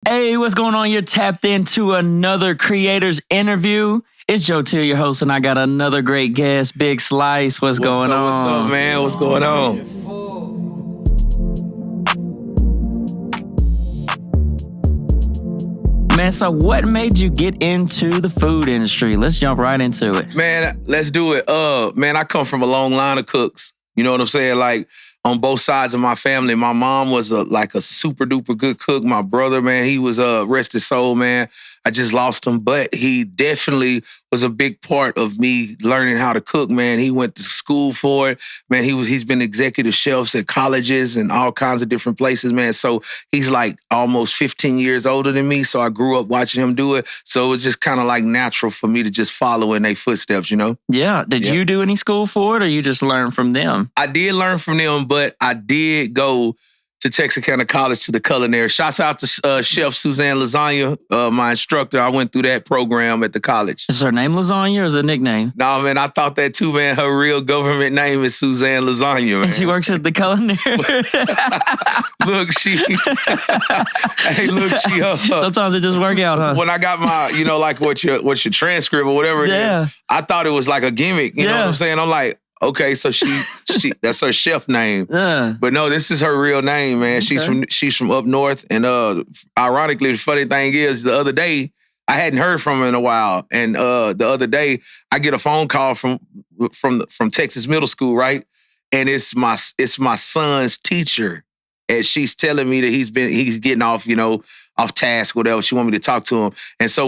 Hey, what's going on? You're tapped into another creator's interview. It's Joe Teel, your host, and I got another great guest, Big Slice. What's going on? What's up, man? What's going on? Man, so what made you get into the food industry? Let's jump right into it. Man, let's do it. Man, I come from a long line of cooks. You know what I'm saying? Like, on both sides of my family, my mom was a super duper good cook. My brother, man, he was rest his soul, man. I just lost him, but he definitely was a big part of me learning how to cook, man. He went to school for it, man. He's been executive chefs at colleges and all kinds of different places, man. So he's like almost 15 years older than me. So I grew up watching him do it. So it was just kind of like natural for me to just follow in their footsteps, you know? Yeah. Did you do any school for it, or you just learn from them? I did learn from them, but I did go to Texarkana College to the culinary. Shouts out to Chef Suzanne Lasagna, my instructor. I went through that program at the college. Is her name Lasagna or is it a nickname? No, man, I thought that too, man. Her real government name is Suzanne Lasagna, man. And she works at the culinary? Look, Sometimes it just work out, huh? When I got my, like what's your transcript or whatever it is, I thought it was like a gimmick. You know what I'm saying? I'm like, okay, so she that's her chef name. But no, this is her real name, man. Okay. She's from up north. And ironically, the funny thing is, the other day, I hadn't heard from her in a while. And the other day, I get a phone call from Texas Middle School, right? And it's my son's teacher. And she's telling me that he's getting off, off task, whatever. She wanted me to talk to him. And so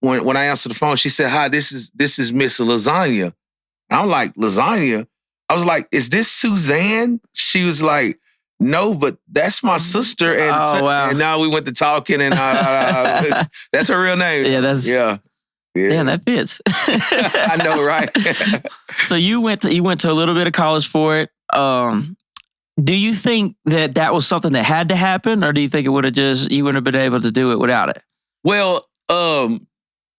when I answered the phone, she said, "Hi, this is Miss Lasagna." I'm like, "Lasagna?" I was like, "Is this Suzanne?" She was like, "No, but that's my sister." And, wow. And now we went to talking, and that's her real name. Yeah. Damn, that fits. I know, right? So you went to a little bit of college for it. Do you think that was something that had to happen, or do you think you wouldn't have been able to do it without it? Well,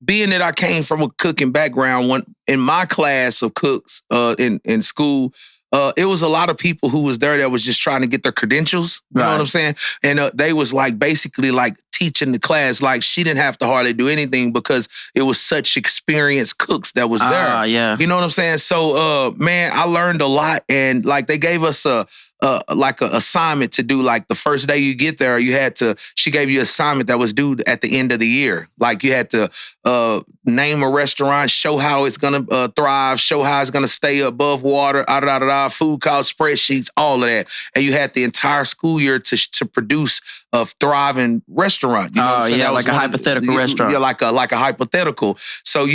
being that I came from a cooking background, in my class of cooks in school, it was a lot of people who was there that was just trying to get their credentials. You know what I'm saying? And they was like basically like teaching the class. Like she didn't have to hardly do anything because it was such experienced cooks that was there. Yeah. You know what I'm saying? So, man, I learned a lot, and like they gave us a assignment to do. Like the first day you get there, she gave you an assignment that was due at the end of the year. Like you had to name a restaurant, show how it's gonna thrive, show how it's gonna stay above water, food cost spreadsheets, all of that. And you had the entire school year to produce a thriving restaurant. You know what I'm saying? Yeah, like a hypothetical restaurant. Yeah, like a hypothetical. So,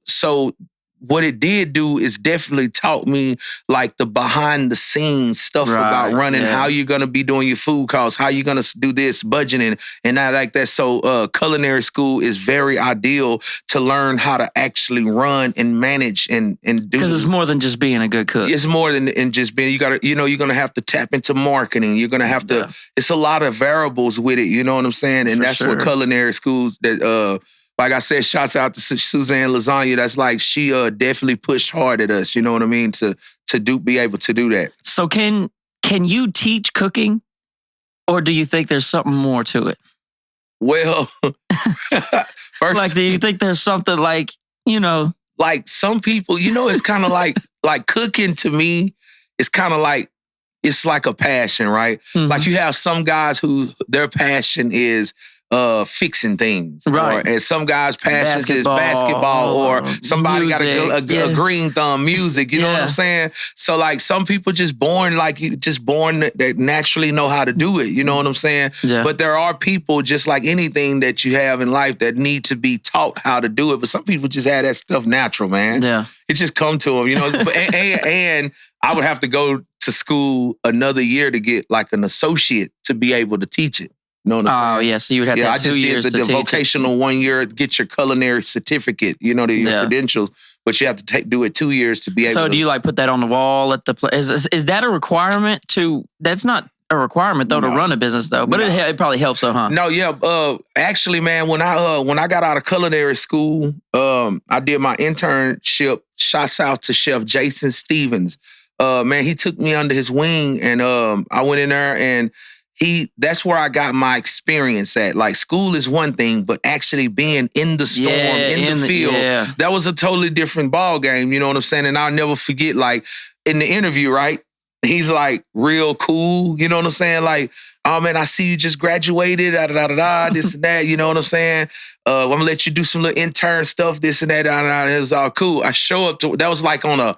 so what it did do is definitely taught me like the behind the scenes stuff about running, how you're going to be doing your food costs, how you're going to do this, budgeting, and not like that. So culinary school is very ideal to learn how to actually run and manage and do. Because it's more than just being a good cook. It's more than just being, you're going to have to tap into marketing. You're going to have to, it's a lot of variables with it. You know what I'm saying? And that's what culinary schools that, like I said, shouts out to Suzanne Lasagna. That's like, she definitely pushed hard at us, you know what I mean, to be able to do that. So can you teach cooking, or do you think there's something more to it? Well, first, like, do you think there's something like, like some people, it's kind of like cooking to me, it's kind of like, it's like a passion, right? Mm-hmm. Like you have some guys who their passion is fixing things. Right. And some guys' passion is basketball, or somebody music, got a green thumb, music, you know what I'm saying? So like some people just born that naturally know how to do it, you know what I'm saying? Yeah. But there are people, just like anything that you have in life, that need to be taught how to do it. But some people just have that stuff natural, man. Yeah. It just come to them, and I would have to go to school another year to get like an associate to be able to teach it. You know what I'm saying? Yeah, so you would have to have 2 years I just did the vocational 1 year, get your culinary certificate, your credentials, but you have to do it 2 years to be able to. So do you like put that on the wall at the place? Is that a requirement that's not a requirement though to run a business though, but it probably helps though, huh? No, yeah. Actually, man, when I got out of culinary school, I did my internship. Shouts out to Chef Jason Stevens. Man, he took me under his wing, and I went in there, and that's where I got my experience at. Like school is one thing, but actually being in the storm, in the field, that was a totally different ball game. You know what I'm saying? And I'll never forget, like in the interview, right? He's like real cool. You know what I'm saying? Like, oh man, I see you just graduated, this and that. You know what I'm saying? I'm gonna let you do some little intern stuff, this and that. It was all cool. I show up to, that was like on a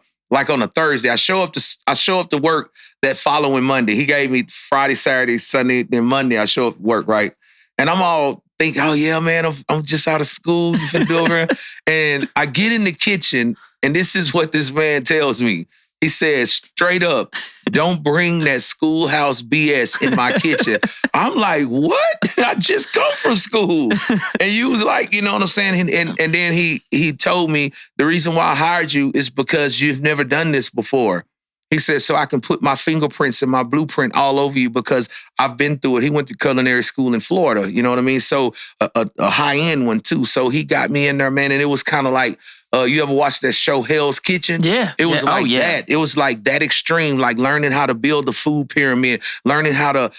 Thursday. I show up to work that following Monday. He gave me Friday, Saturday, Sunday, then Monday. I show up to work, right? And I'm all thinking, oh yeah, man, I'm just out of school. You finna do over. And I get in the kitchen, and this is what this man tells me. He says straight up, don't bring that schoolhouse BS in my kitchen. I'm like, what? I just come from school. And you was like, you know what I'm saying? And then he told me the reason why I hired you is because you've never done this before. He said, so I can put my fingerprints and my blueprint all over you because I've been through it. He went to culinary school in Florida, you know what I mean? So a high-end one too. So he got me in there, man, and it was kind of like, you ever watched that show Hell's Kitchen? Yeah. It was that. It was like that extreme, like learning how to build the food pyramid, learning how to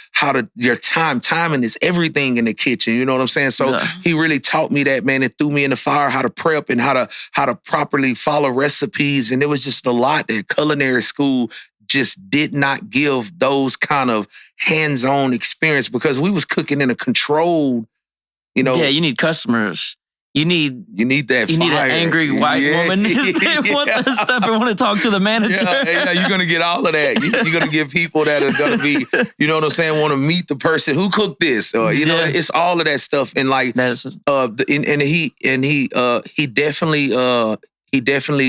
your timing is everything in the kitchen. You know what I'm saying? So he really taught me that, man, and threw me in the fire, how to prep and how to properly follow recipes. And it was just a lot that culinary school just did not give those kind of hands-on experience because we was cooking in a controlled, you know. Yeah, you need customers. You need that fire. You need an angry white woman that wants to step and want to talk to the manager. Yeah, you're going to get all of that. You're going to get people that are going to be, you know what I'm saying, want to meet the person who cooked this. Or, you know, it's all of that stuff. And like, he definitely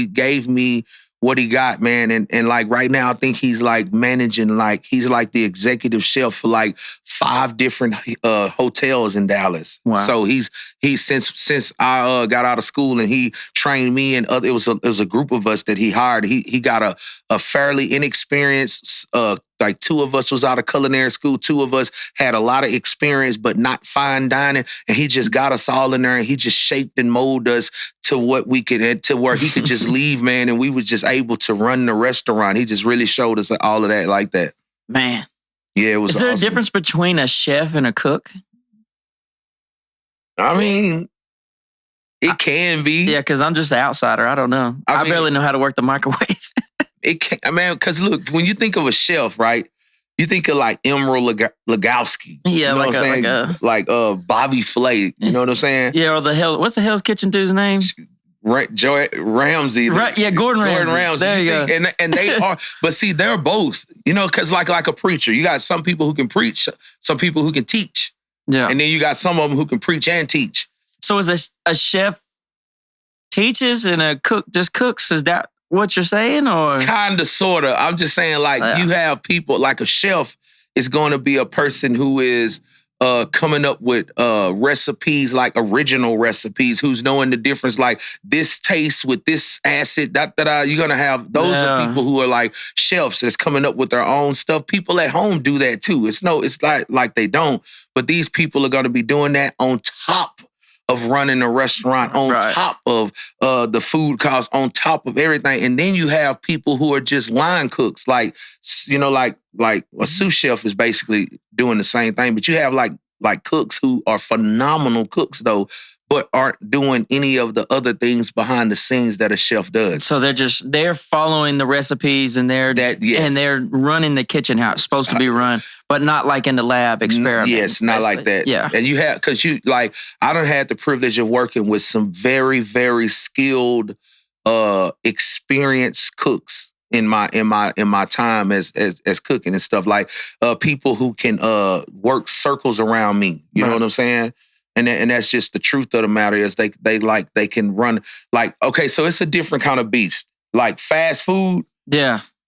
gave me what he got, man. And like right now, I think he's like managing, like he's like the executive chef for like 5 different hotels in Dallas. Wow. So he's since I got out of school and he trained me and it was a group of us that he hired. He got a fairly inexperienced, like 2 of us was out of culinary school. 2 of us had a lot of experience, but not fine dining. And he just got us all in there and he just shaped and molded us to what we could, to where he could just leave, man. And we was just able to run the restaurant. He just really showed us all of that like that. Man. Yeah, it was Is there awesome. a difference between a chef and a cook? I mean, it can be. Yeah, because I'm just an outsider. I don't know. I barely know how to work the microwave. It can, man, because look, when you think of a chef, right, you think of like Emerald Lagowski. Yeah, you know what I'm saying? Like Bobby Flay. You know what I'm saying? Yeah, or what's the Hell's Kitchen dude's name? Joy Ramsey. Right, yeah, Gordon Ramsay. There you go. And they are, but see, they're both, you know, because like a preacher, you got some people who can preach, some people who can teach. Yeah. And then you got some of them who can preach and teach. So is a chef teaches and a cook just cooks? Is that what you're saying, or kind of, sort of? I'm just saying, like, you have people like a chef is going to be a person who is coming up with recipes, like original recipes, who's knowing the difference, like this taste with this acid. You're gonna have those are people who are like chefs that's coming up with their own stuff. People at home do that too. It's not like they don't, but these people are gonna be doing that on top of running a restaurant, on top of the food costs, on top of everything. And then you have people who are just line cooks, like, you know, like a sous chef is basically doing the same thing. But you have like cooks who are phenomenal cooks though, but aren't doing any of the other things behind the scenes that a chef does. So they're following the recipes and they're running the kitchen how it's supposed to be run, but not like in the lab experiment. Yes, not like that. Yeah. And you have, because I done had the privilege of working with some very, very skilled, experienced cooks in my time as cooking and stuff, like people who can work circles around me. You know what I'm saying? And that's just the truth of the matter is they can run, like, okay, so it's a different kind of beast. Like fast food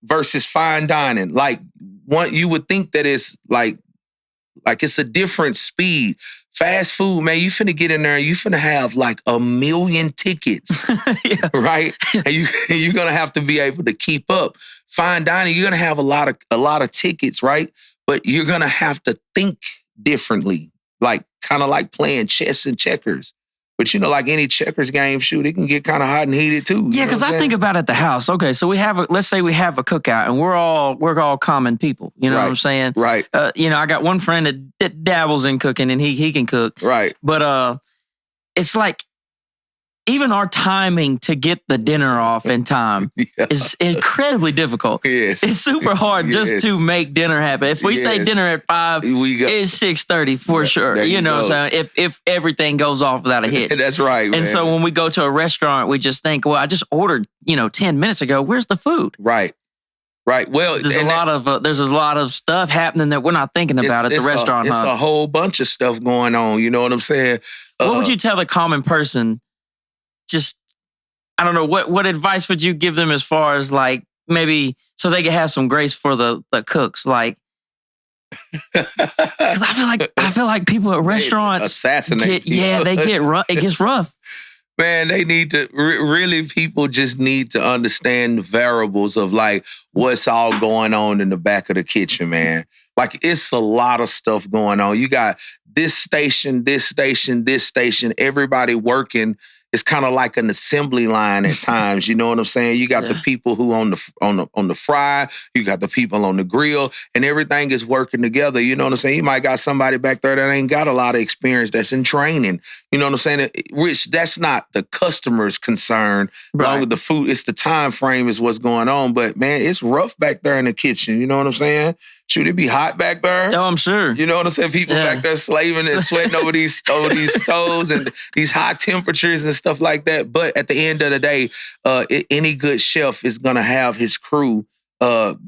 versus fine dining. Like you would think that it's like it's a different speed. Fast food, man, you finna get in there and you finna have like 1 million tickets, right? And you're gonna have to be able to keep up. Fine dining, you're gonna have a lot of tickets, right? But you're gonna have to think differently. Like kind of like playing chess and checkers. But like any checkers game, shoot, it can get kind of hot and heated too. Yeah, because I think about it at the house. Okay, so let's say we have a cookout, and we're all common people. You know what I'm saying? Right. I got one friend that dabbles in cooking, and he can cook. Right. But it's like even our timing to get the dinner off in time is incredibly difficult. Yes. It's super hard just to make dinner happen. If we say dinner at 5, it's 6:30 for sure. You know what I'm saying? If everything goes off without a hitch. That's right, man. And so when we go to a restaurant, we just think, well, I just ordered, 10 minutes ago. Where's the food? Right. Right. Well, there's a lot of stuff happening that we're not thinking about at the restaurant. It's a whole bunch of stuff going on. You know what I'm saying? What would you tell the common person? Just, I don't know, what advice would you give them as far as like maybe so they can have some grace for the cooks? Like, because I feel like people at restaurants assassinate. They get rough. It gets rough. Man, they need to really. People just need to understand the variables of like what's all going on in the back of the kitchen, man. Like it's a lot of stuff going on. You got this station, this station, this station. Everybody working. It's kind of like an assembly line at times. You know what I'm saying? You got the people who on the fry. You got the people on the grill, and everything is working together. You know what I'm saying? You might got somebody back there that ain't got a lot of experience that's in training. You know what I'm saying? Which that's not the customer's concern. Right. Along with the food, it's the time frame is what's going on. But man, it's rough back there in the kitchen. You know what I'm saying? Should it be hot back there? Oh, I'm sure. You know what I'm saying? People back there slaving and sweating over these stoves and these high temperatures and stuff like that. But at the end of the day, any good chef is going to have his crew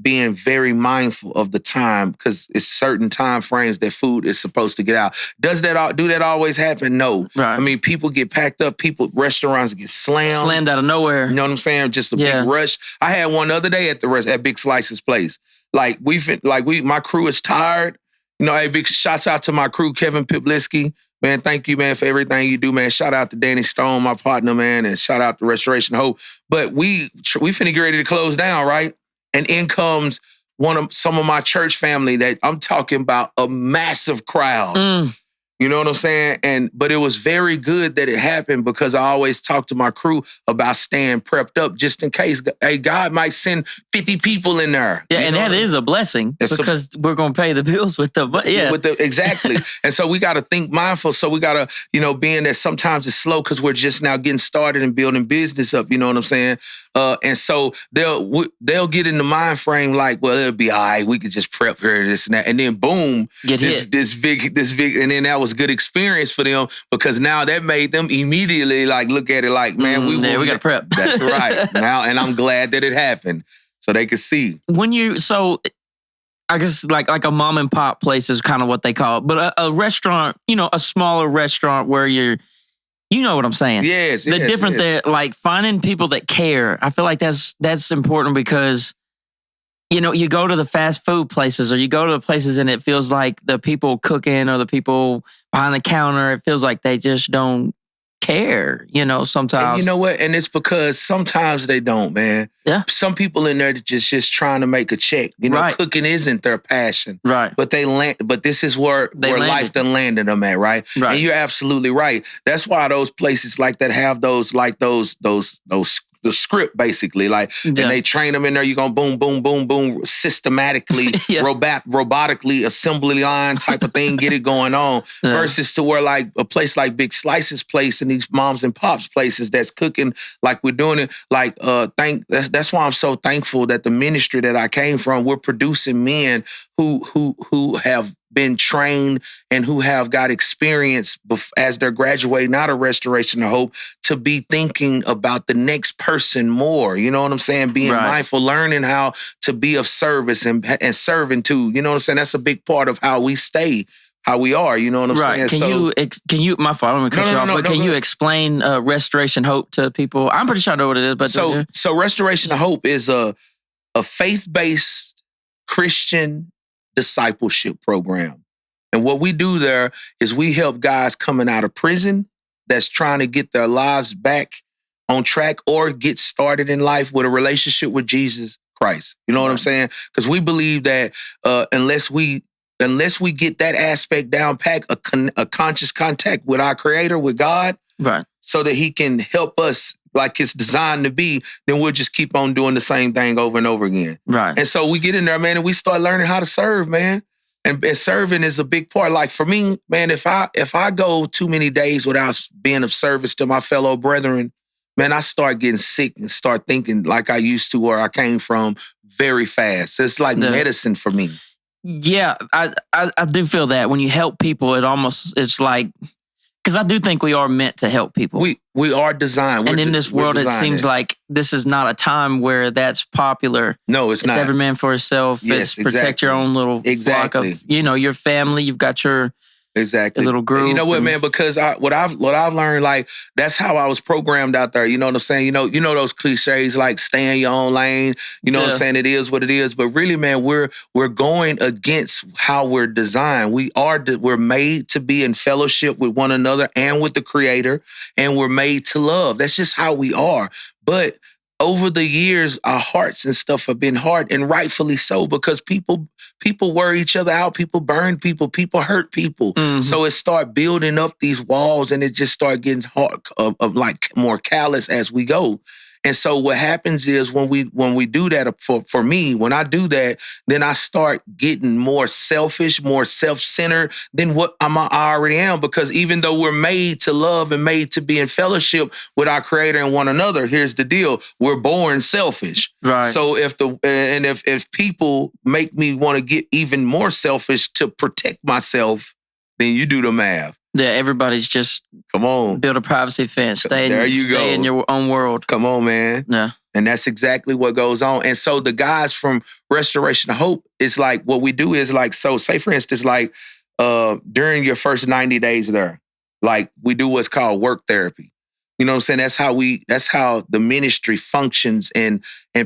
being very mindful of the time because it's certain time frames that food is supposed to get out. Do that always happen? No. Right. I mean, people get packed up. Restaurants get slammed out of nowhere. You know what I'm saying? Just a big rush. I had one the other day at Big Slice's place. My crew is tired. Hey, big shouts out to my crew, Kevin Pibliski. Man, thank you, man, for everything you do, man. Shout out to Danny Stone, my partner, man, and shout out to Restoration Hope. But we finna get ready to close down, right? And in comes some of my church family that I'm talking about a massive crowd. You know what I'm saying? But it was very good that it happened because I always talk to my crew about staying prepped up just in case. Hey, God might send 50 people in there. Yeah, and that is a blessing because we're going to pay the bills with the, exactly. And so we got to think mindful. So we got to, being that sometimes it's slow because we're just now getting started and building business up, you know what I'm saying? And so they'll get in the mind frame like, well, it'll be all right. We could just prep here, this and that. And then boom, this big, and then that was good experience for them because now that made them immediately like look at it like, man, we got to prep. That's right. Now, and I'm glad that it happened so they could see. I guess like a mom and pop place is kind of what they call it, but a restaurant, a smaller restaurant where you know what I'm saying? Yes. There, like finding people that care. I feel like that's important because you go to the fast food places or you go to the places and it feels like the people cooking or the people behind the counter, it feels like they just don't care, sometimes. And you know what? And it's because sometimes they don't, man. Yeah. Some people in there just trying to make a check. Right. Cooking isn't their passion. Right. But this is where life done landed them at, right? And you're absolutely right. That's why those places like that have those the script basically, and they train them in there. You're gonna boom, boom, boom, boom, systematically, robotically assembly line type of thing, get it going on. Versus to where like a place like Big Slice's place and these moms and pops places that's cooking like we're doing it. Like that's why I'm so thankful that the ministry that I came from, we're producing men who have been trained and who have got experience as they're graduating out of Restoration of Hope to be thinking about the next person more. You know what I'm saying? Being mindful, learning how to be of service and serving too. You know what I'm saying? That's a big part of how we stay, how we are. You know what I'm saying? Can you, my fault, I'm going to cut you off, but can you explain Restoration Hope to people? I'm pretty sure I know what it is. But so Restoration of Hope is a faith-based Christian discipleship program. And what we do there is we help guys coming out of prison that's trying to get their lives back on track or get started in life with a relationship with Jesus Christ. You know what I'm saying? Because we believe that unless we get that aspect down pat, a conscious contact with our Creator, with God, Right. so that he can help us like it's designed to be, then we'll just keep on doing the same thing over and over again. Right. And so we get in there, man, and we start learning how to serve, man. And serving is a big part. Like for me, man, if I go too many days without being of service to my fellow brethren, man, I start getting sick and start thinking like I used to where I came from very fast. It's like medicine for me. Yeah, I do feel that when you help people, it's like, because I do think we are meant to help people. We are designed. And in this world, it seems like this is not a time where that's popular. No, it's not. It's every man for himself. Yes, it's protect your own little flock of, your family. You've got your little group. You know what, man? Because what I've learned, like that's how I was programmed out there. You know what I'm saying? You know those cliches like stay in your own lane. You know what I'm saying? It is what it is. But really, man, we're going against how we're designed. We're made to be in fellowship with one another and with the Creator, and we're made to love. That's just how we are. But over the years, our hearts and stuff have been hard, and rightfully so, because people wear each other out, people burn people hurt people. Mm-hmm. So it start building up these walls, and it just start getting hard, of like more callous as we go. And so what happens is when we do that, for me, when I do that, then I start getting more selfish, more self-centered than what I already am. Because even though we're made to love and made to be in fellowship with our Creator and one another, here's the deal: we're born selfish. Right. So if people make me want to get even more selfish to protect myself, then you do the math. Yeah, everybody's just come on, build a privacy fence. Stay stay in your own world. Come on, man. Yeah. And that's exactly what goes on. And so the guys from Restoration of Hope, is like what we do is like, so say for instance, like during your first 90 days there, like we do what's called work therapy. You know what I'm saying? That's how the ministry functions and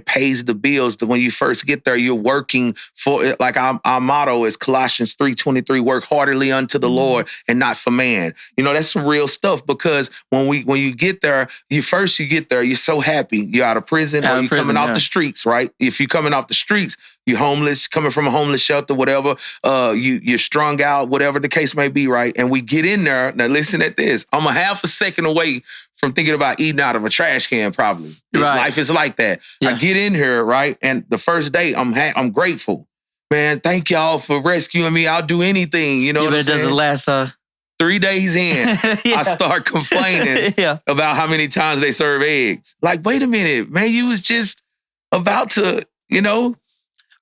pays the bills. When you first get there, you're working for, like our motto is Colossians 3:23, work heartily unto the Lord and not for man. You know, that's some real stuff, because when you get there, you're so happy. You're out of prison, or you're coming off the streets, right? If you're coming off the streets, you're homeless, coming from a homeless shelter, whatever, you're strung out, whatever the case may be, right? And we get in there. Now listen at this. I'm a half a second away from thinking about eating out of a trash can, probably. Right. Life is like that. Yeah. I get in here, right? And the first day, I'm grateful. Man, thank y'all for rescuing me. I'll do anything, you know what I'm saying? But it doesn't last, 3 days in, I start complaining about how many times they serve eggs. Like, wait a minute, man, you was just about to,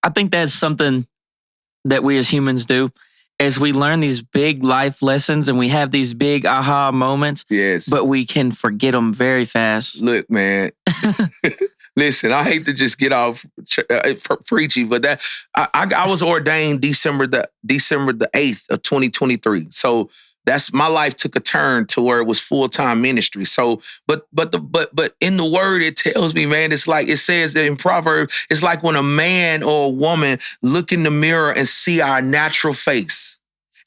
I think that's something that we as humans do. As we learn these big life lessons and we have these big aha moments, yes, but we can forget them very fast. Look, man, listen, I hate to just get off preachy, but that I was ordained December the 8th of 2023. So that's my life took a turn to where it was full-time ministry. So, but in the word, it tells me, man, it's like it says in Proverbs, it's like when a man or a woman look in the mirror and see our natural face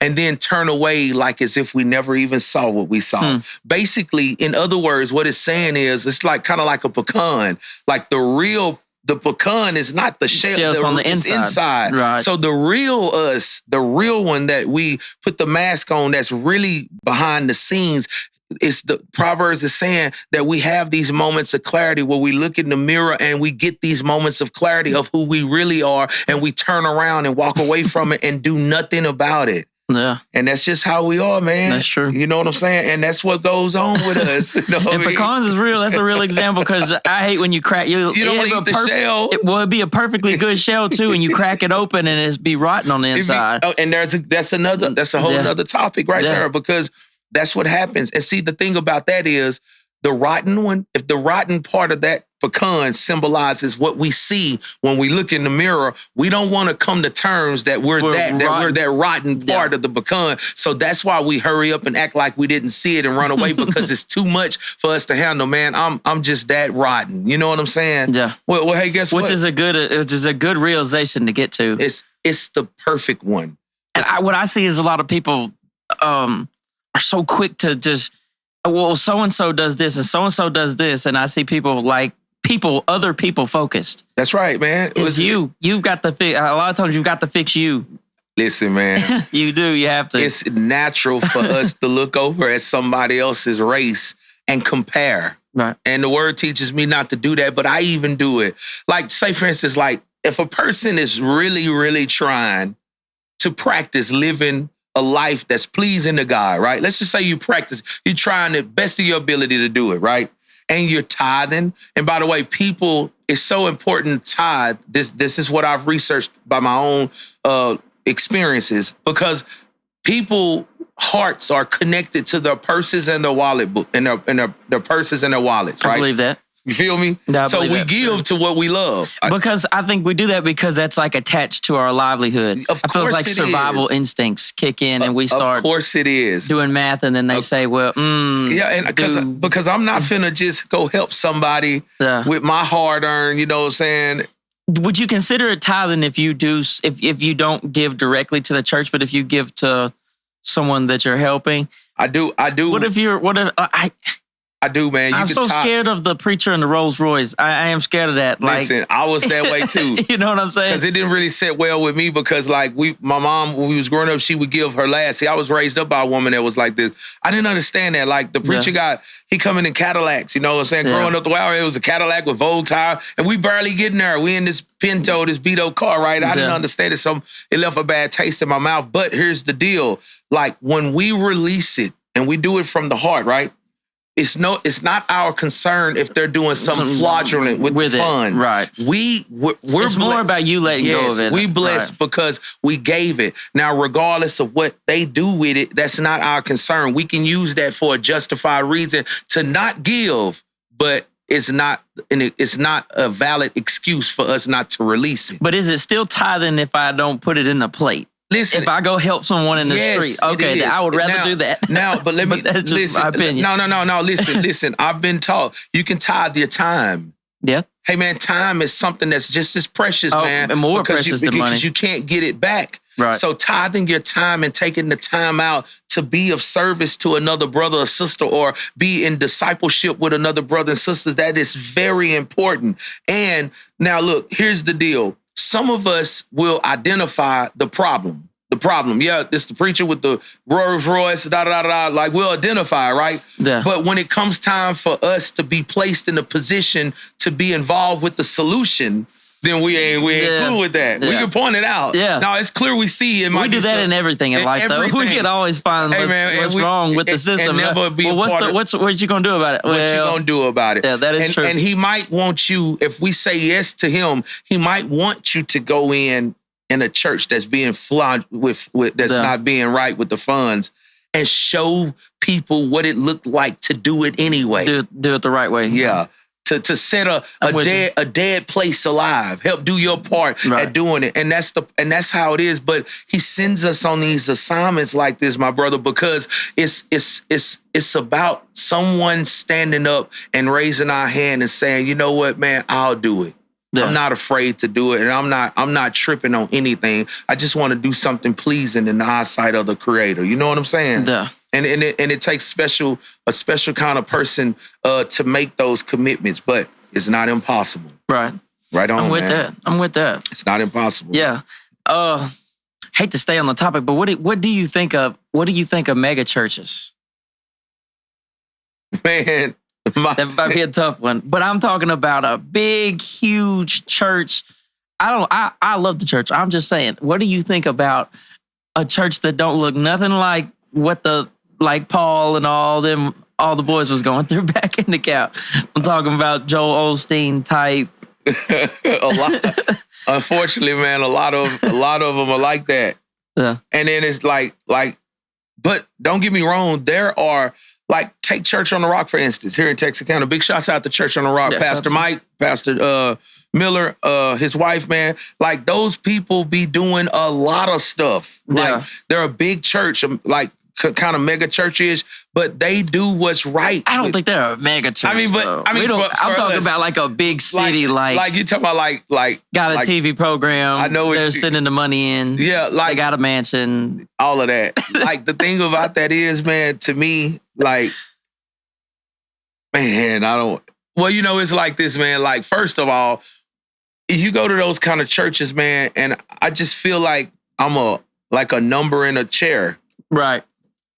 and then turn away like as if we never even saw what we saw. Basically, in other words, what it's saying is it's like kind of like a pecan, like the pecan is not the shell on the inside. Right. So the real us, the real one that we put the mask on, that's really behind the scenes, it's the Proverbs is saying that we have these moments of clarity where we look in the mirror and we get these moments of clarity of who we really are, and we turn around and walk away from it and do nothing about it. Yeah. And that's just how we are, man. That's true. You know what I'm saying? And that's what goes on with us. You know and pecans is real. That's a real example, because I hate when you crack. You don't eat the shell. It'd be a perfectly good shell too, and you crack it open and it's be rotten on the inside. And that's a whole other topic right there, because that's what happens. And see, the thing about that is the rotten one, if the rotten part of that pecan symbolizes what we see when we look in the mirror, we don't want to come to terms that we're that rotten part of the pecan. So that's why we hurry up and act like we didn't see it and run away, because it's too much for us to handle, man. I'm just that rotten. You know what I'm saying? Yeah. Well, hey, guess what? Which is a good realization to get to. It's the perfect one. And what I see is a lot of people are so quick to just, well, so-and-so does this and so-and-so does this. And I see people like other people focused. That's right, man. You've got to fix. A lot of times you've got to fix you. Listen, man. You do. You have to. It's natural for us to look over at somebody else's race and compare. Right. And the word teaches me not to do that, but I even do it. Like, say, for instance, like, if a person is really, really trying to practice living a life that's pleasing to God, right? Let's just say you're trying the best of your ability to do it, right? And you're tithing. And by the way, people, it's so important to tithe. This is what I've researched by my own experiences, because people hearts are connected to their purses and their wallet book and their purses and their wallets, right? I believe that. You feel me? No, so we give to what we love. Because I think we do that because that's like attached to our livelihood. Of I feel course like it survival is. Instincts kick in and we start Of course it is. doing math, and then they say, well, yeah, and because I'm not finna just go help somebody with my hard-earned, you know what I'm saying? Would you consider it tithing if you do, if you don't give directly to the church, but if you give to someone that you're helping? I do. I do, man. I'm so scared of the preacher and the Rolls Royce. I am scared of that. Listen, I was that way too. You know what I'm saying? Because it didn't really sit well with me, because like my mom, when we was growing up, she would give her last. See, I was raised up by a woman that was like this. I didn't understand that. Like the preacher he coming in Cadillacs, you know what I'm saying? Growing up the way it was a Cadillac with Vogue tire, and we barely getting there. We in this Pinto, this Vito car, right? I didn't understand it, so it left a bad taste in my mouth. But here's the deal. Like when we release it and we do it from the heart, right? It's not our concern if they're doing something fraudulent with the funds. Right. We're it's more about you letting go of it. We blessed because we gave it. Now, regardless of what they do with it, that's not our concern. We can use that for a justified reason to not give, but it's not a valid excuse for us not to release it. But is it still tithing if I don't put it in the plate? Listen, if I go help someone in the street, okay, I would rather do that. Now, but let me that's just listen. My opinion. No. Listen. I've been taught you can tithe your time. Yeah. Hey, man, time is something that's just as precious, man. And more precious than money. Because you can't get it back. Right. So tithing your time and taking the time out to be of service to another brother or sister, or be in discipleship with another brother and sister, that is very important. And now, look, here's the deal. Some of us will identify the problem. Yeah, it's the preacher with the Rolls Royce, like we'll identify, right? Yeah. But when it comes time for us to be placed in a position to be involved with the solution, then we ain't cool with that. We can point it out. Yeah. Now, it's clear we see it. We do that in everything in life, though. We can always find what's wrong with the system. And never be what you going to do about it? What you going to do about it? Yeah, that is true. And he might want you, if we say yes to him, he might want you to go in a church that's being flawed with that's not being right with the funds, and show people what it looked like to do it anyway. Do it the right way. Yeah. To set a dead place alive. Help do your part at doing it. And that's how it is. But he sends us on these assignments like this, my brother, because it's about someone standing up and raising our hand and saying, you know what, man, I'll do it. Yeah. I'm not afraid to do it, and I'm not tripping on anything. I just want to do something pleasing in the eyesight of the Creator. You know what I'm saying? Yeah. And it takes a special kind of person to make those commitments, but it's not impossible. Right. Right on. I'm with that. It's not impossible. Yeah. Hate to stay on the topic, but what do you think of mega churches? Man. That might be a tough one, but I'm talking about a big, huge church. I love the church. I'm just saying, what do you think about a church that don't look nothing like what like Paul and all the boys was going through back in the Cap? I'm talking about Joel Osteen type. A lot. Unfortunately, man, a lot of them are like that. Yeah. And then it's like, but don't get me wrong, there are. Like, take Church on the Rock, for instance, here in Texarkana. Big shouts out to Church on the Rock. Yes, Pastor Mike, Pastor Miller, his wife, man. Like, those people be doing a lot of stuff. Yeah. Like, they're a big church, like, kind of mega church-ish, but they do what's right. I don't think they're a mega church. I'm talking about like a big city, like you talking about like got a TV program. I know they're sending the money in. Yeah, like they got a mansion. All of that. Like the thing about that is, man, to me, like, man, well, you know, it's like this, man. Like, first of all, you go to those kind of churches, man, and I just feel like I'm a like a number in a chair. Right.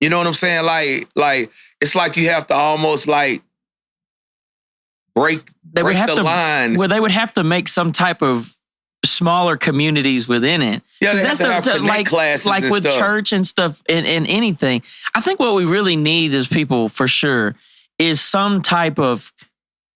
You know what I'm saying? Like it's like you have to almost like break the line. Well, they would have to make some type of smaller communities within it. Yeah, they have to have connect classes like with stuff. church and stuff and anything. I think what we really need as people, for sure, is some type of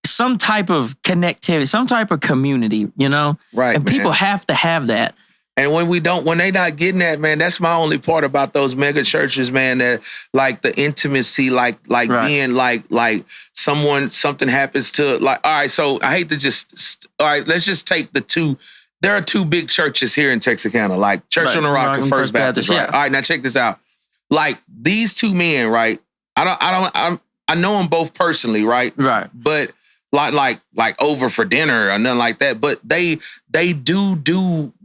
connectivity, some type of community, you know? Right. And people have to have that. And when they not getting that, man, that's my only part about those mega churches, man, that like the intimacy, like being like something happens to, like, all right, so I hate to let's just take the two. There are two big churches here in Texarkana, like Church on the Rock and First Baptist, right? Yeah. All right, now check this out. Like these two men, right? I know them both personally, right? Right. But like over for dinner or nothing like that. But they do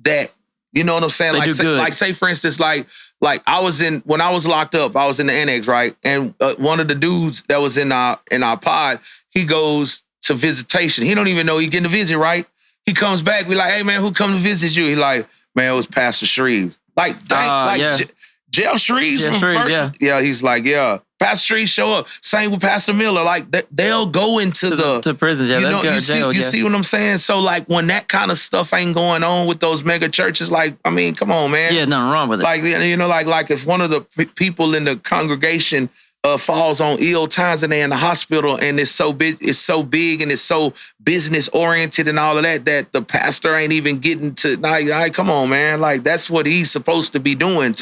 that. You know what I'm saying? Say for instance, like when I was locked up, I was in the annex, right? And one of the dudes that was in our pod, he goes to visitation. He don't even know he getting a visit, right? He comes back, we like, hey man, who come to visit you? He like, man, it was Pastor Shreves. Like, Jeff Shreves from First. Yeah, he's like, yeah. Pastor Shreves show up. Same with Pastor Miller. Like they'll go into the prisons. Yeah, you see what I'm saying? So like when that kind of stuff ain't going on with those mega churches, like, I mean, come on, man. Yeah, nothing wrong with it. Like, you know, like if one of the people in the congregation falls on ill times and they're in the hospital and it's so big and it's so business oriented and all of that the pastor ain't even getting to. Like, come on, man. Like that's what he's supposed to be doing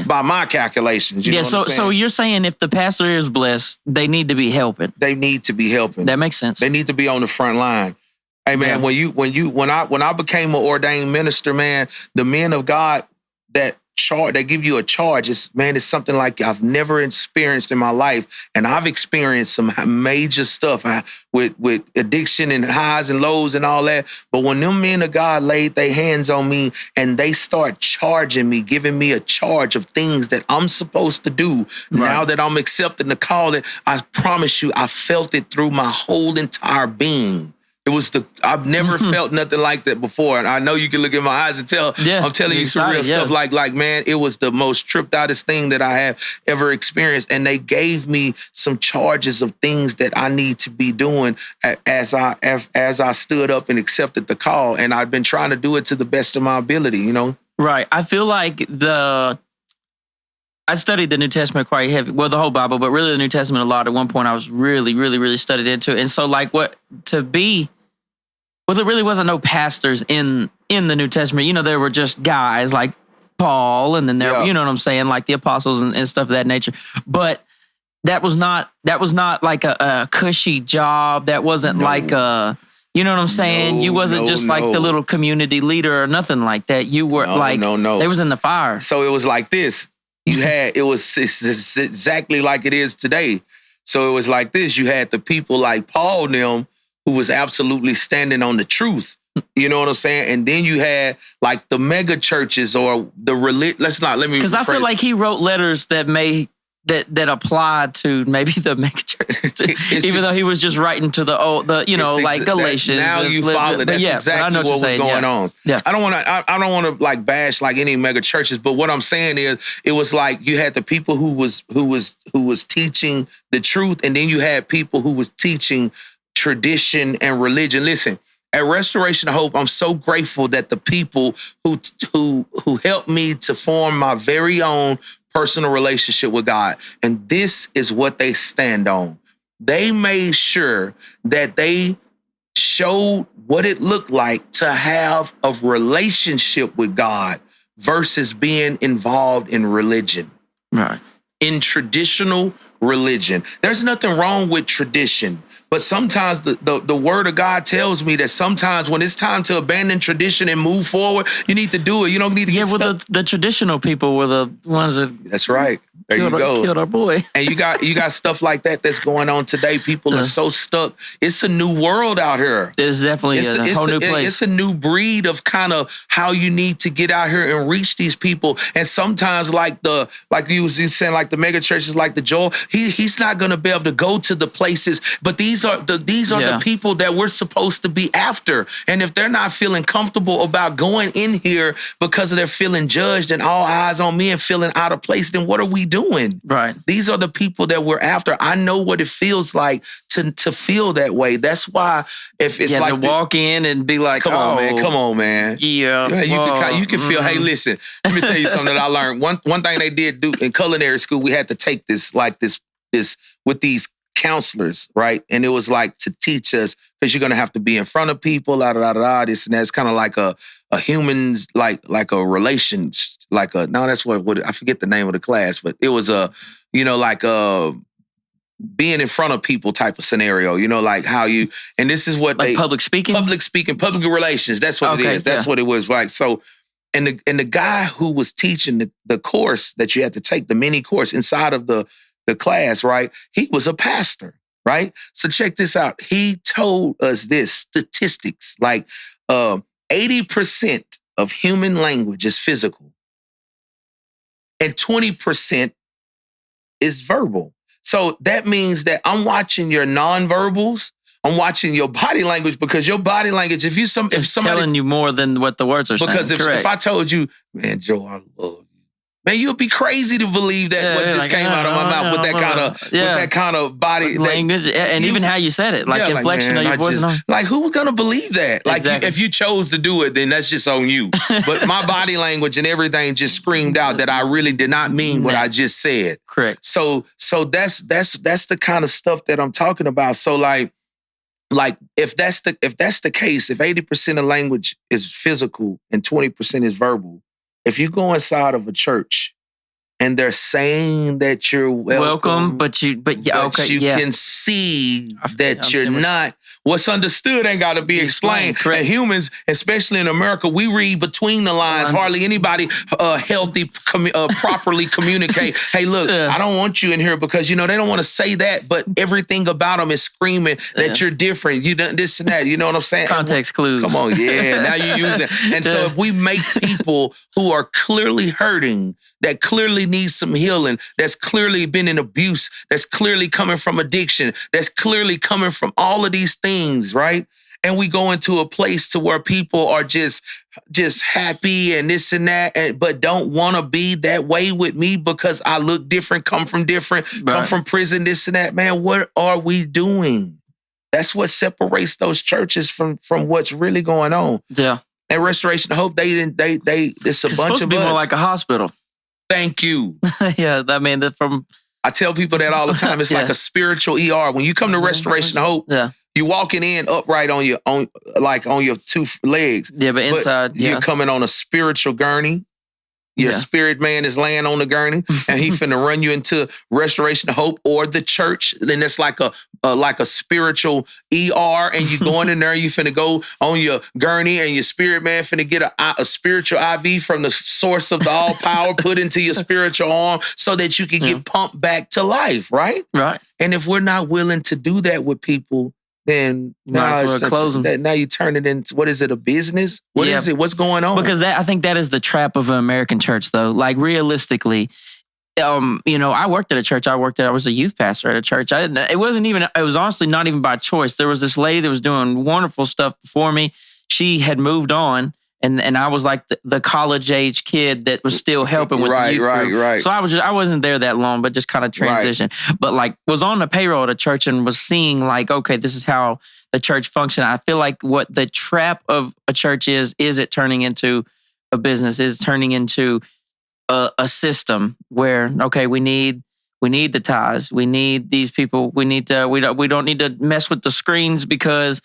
by my calculations. You know what I'm saying? So you're saying if the pastor is blessed, they need to be helping. They need to be helping. That makes sense. They need to be on the front line. Hey man, when I became an ordained minister, man, the men of God that give you a charge. It's something like I've never experienced in my life. And I've experienced some major stuff with addiction and highs and lows and all that. But when them men of God laid their hands on me and they start charging me, giving me a charge of things that I'm supposed to do, now that I'm accepting the calling, I promise you, I felt it through my whole entire being. I've never felt nothing like that before. And I know you can look in my eyes and tell I'm telling you some real stuff. Like, man, it was the most tripped outest thing that I have ever experienced. And they gave me some charges of things that I need to be doing as I stood up and accepted the call. And I've been trying to do it to the best of my ability, you know? Right. I feel like I studied the New Testament quite heavy. Well, the whole Bible, but really the New Testament a lot. At one point, I was really, really, really studied into it. And so there really wasn't no pastors in the New Testament. You know, there were just guys like Paul, and then there, you know what I'm saying, like the apostles and stuff of that nature. But that was not like a cushy job. That wasn't like a, you know what I'm saying? You wasn't just like the little community leader or nothing like that. You were they was in the fire. So it was like this. It's exactly like it is today. So it was like this. You had the people like Paul and them who was absolutely standing on the truth. You know what I'm saying? And then you had like the mega churches or the because I feel like he wrote letters that applied to maybe the mega churches too, even though he was just writing to like Galatians. Now you follow. That's exactly what was going on. Yeah. I don't want to like bash like any mega churches, but what I'm saying is it was like you had the people who was teaching the truth, and then you had people who was teaching tradition and religion. Listen, at Restoration of Hope, I'm so grateful that the people who helped me to form my very own personal relationship with God, and this is what they stand on. They made sure that they showed what it looked like to have a relationship with God versus being involved in religion. Right. In traditional religion. There's nothing wrong with tradition, but sometimes the word of God tells me that sometimes when it's time to abandon tradition and move forward, you need to do it. You don't need to get stuck. The traditional people were the ones that... That's right. There you go. Killed our boy. And you got stuff like that that's going on today. People are so stuck. It's a new world out here. It's definitely a whole new place. It's a new breed of kind of how you need to get out here and reach these people. And sometimes like you saying, like the mega churches, like the Joel, he's not going to be able to go to the places. But these are the people that we're supposed to be after. And if they're not feeling comfortable about going in here because they're feeling judged and all eyes on me and feeling out of place, then what are we doing? Right. These are the people that we're after. I know what it feels like to feel that way. That's why if it's like to walk in and be like, come on, man. Yeah. You can feel, hey, listen, let me tell you something that I learned. One thing they did do in culinary school, we had to take this with these counselors, right? And it was like to teach us, because you're gonna have to be in front of people, this and that. It's kind of like a humans, like a relations, that's what I forget the name of the class, but it was being in front of people type of scenario, like how you, and this is what public speaking, public relations. That's what it is. That's what it was like. So, and the guy who was teaching the course that you had to take, the mini course inside of the class, right? He was a pastor, right? So check this out. He told us this statistics, like 80% of human language is physical and 20% is verbal. So that means that I'm watching your nonverbals, I'm watching your body language, because your body language, if somebody telling you more than what the words are saying. Because if I told you, man, Joe, I love you. Man, you'll be crazy to believe that what just came out of my mouth with that kind of body language, and even how you said it, inflection of your voice. Like, who's gonna believe that? Like, exactly. If you chose to do it, then that's just on you. But my body language and everything just screamed out that I really did not mean what I just said. Correct. So that's the kind of stuff that I'm talking about. So like if that's the case, if 80% of language is physical and 20% is verbal. If you go inside of a church and they're saying that you're welcome, but you can see that you're not. What's understood ain't got to be explained. And humans, especially in America, we read between the lines. Hardly anybody properly communicate. Hey, look, I don't want you in here because they don't want to say that, but everything about them is screaming that you're different. You done this and that. You know what I'm saying? Context clues. Come on, now you use it. And so if we make people who are clearly hurting, that clearly needs some healing, that's clearly been in abuse, that's clearly coming from addiction, that's clearly coming from all of these things, right? And we go into a place to where people are just happy and this and that, but don't want to be that way with me because I look different, come from prison, this and that. Man, what are we doing? That's what separates those churches from what's really going on. Yeah. And Restoration of Hope, it's a bunch of us. It's supposed to be more like a hospital. Thank you. Yeah, I mean, I tell people that all the time. It's like a spiritual ER. When you come to Restoration of Hope, you walking in upright on your two legs. Yeah, but inside, you're coming on a spiritual gurney. Your spirit man is laying on the gurney, and he finna run you into Restoration of Hope or the church. Then it's like a spiritual ER, and you going in there. You finna go on your gurney, and your spirit man finna get a spiritual IV from the source of the all power put into your spiritual arm, so that you can get pumped back to life. Right. Right. And if we're not willing to do that with people, then now you turn it into, what is it, a business? What is it? What's going on? Because I think that is the trap of an American church, though. Like, realistically, I worked at a church. I was a youth pastor at a church. It was honestly not even by choice. There was this lady that was doing wonderful stuff before me. She had moved on. And I was like the college age kid that was still helping with the youth group. Right. So I wasn't there that long, but just kind of transitioned. But was on the payroll at a church and was seeing okay, this is how the church functions. I feel like what the trap of a church is it turning into a business? Is turning into a system where we need the tithes, we need these people, we don't need to mess with the screens because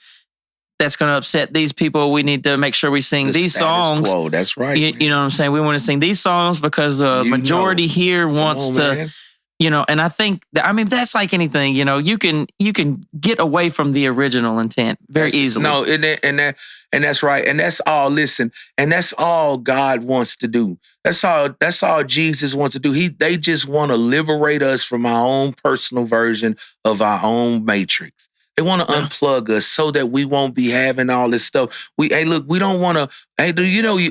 that's going to upset these people. We need to make sure we sing these songs. Quo. That's right. You know what I'm saying? We want to sing these songs because the majority here wants to And I think that's like anything, you can get away from the original intent very easily. No, and that's right. And that's all, listen, and that's all God wants to do. That's all Jesus wants to do. They just want to liberate us from our own personal version of our own matrix. They want to unplug us so that we won't be having all this stuff. We don't want to,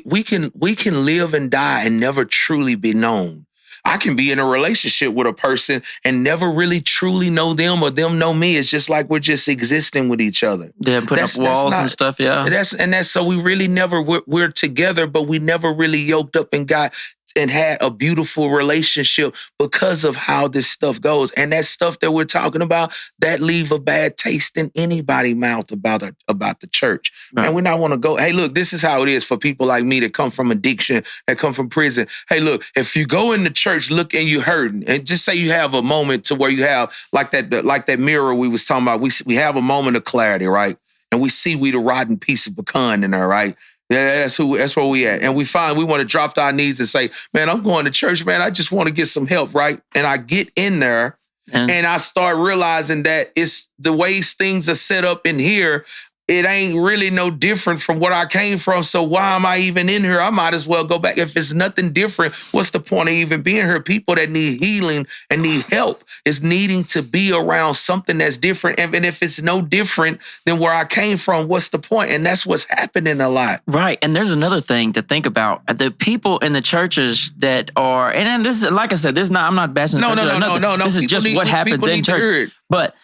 we can live and die and never truly be known. I can be in a relationship with a person and never really truly know them or them know me. It's just like we're just existing with each other. Yeah, putting up walls and stuff, yeah. That's so we really never, we're together, but we never really yoked up and got and had a beautiful relationship because of how this stuff goes. And that stuff that we're talking about, that leave a bad taste in anybody's mouth about the church. Right. And we not want to go, hey, look, this is how it is for people like me that come from addiction, that come from prison. Hey, look, if you go in the church, look and you hurting, and just say you have a moment to where you have like that mirror we was talking about. We have a moment of clarity, right? And we see we the rotten piece of pecan in there, right? Yeah, that's where we at. And we want to drop to our knees and say, man, I'm going to church, man. I just want to get some help, right? And I get in there and I start realizing that it's the ways things are set up in here. It ain't really no different from what I came from. So why am I even in here? I might as well go back. If it's nothing different, what's the point of even being here? People that need healing and need help is needing to be around something that's different. And if it's no different than where I came from, what's the point? And that's what's happening a lot. Right. And there's another thing to think about. The people in the churches that are, and this is, like I said, I'm not bashing the church. No. This is just what happens in church. But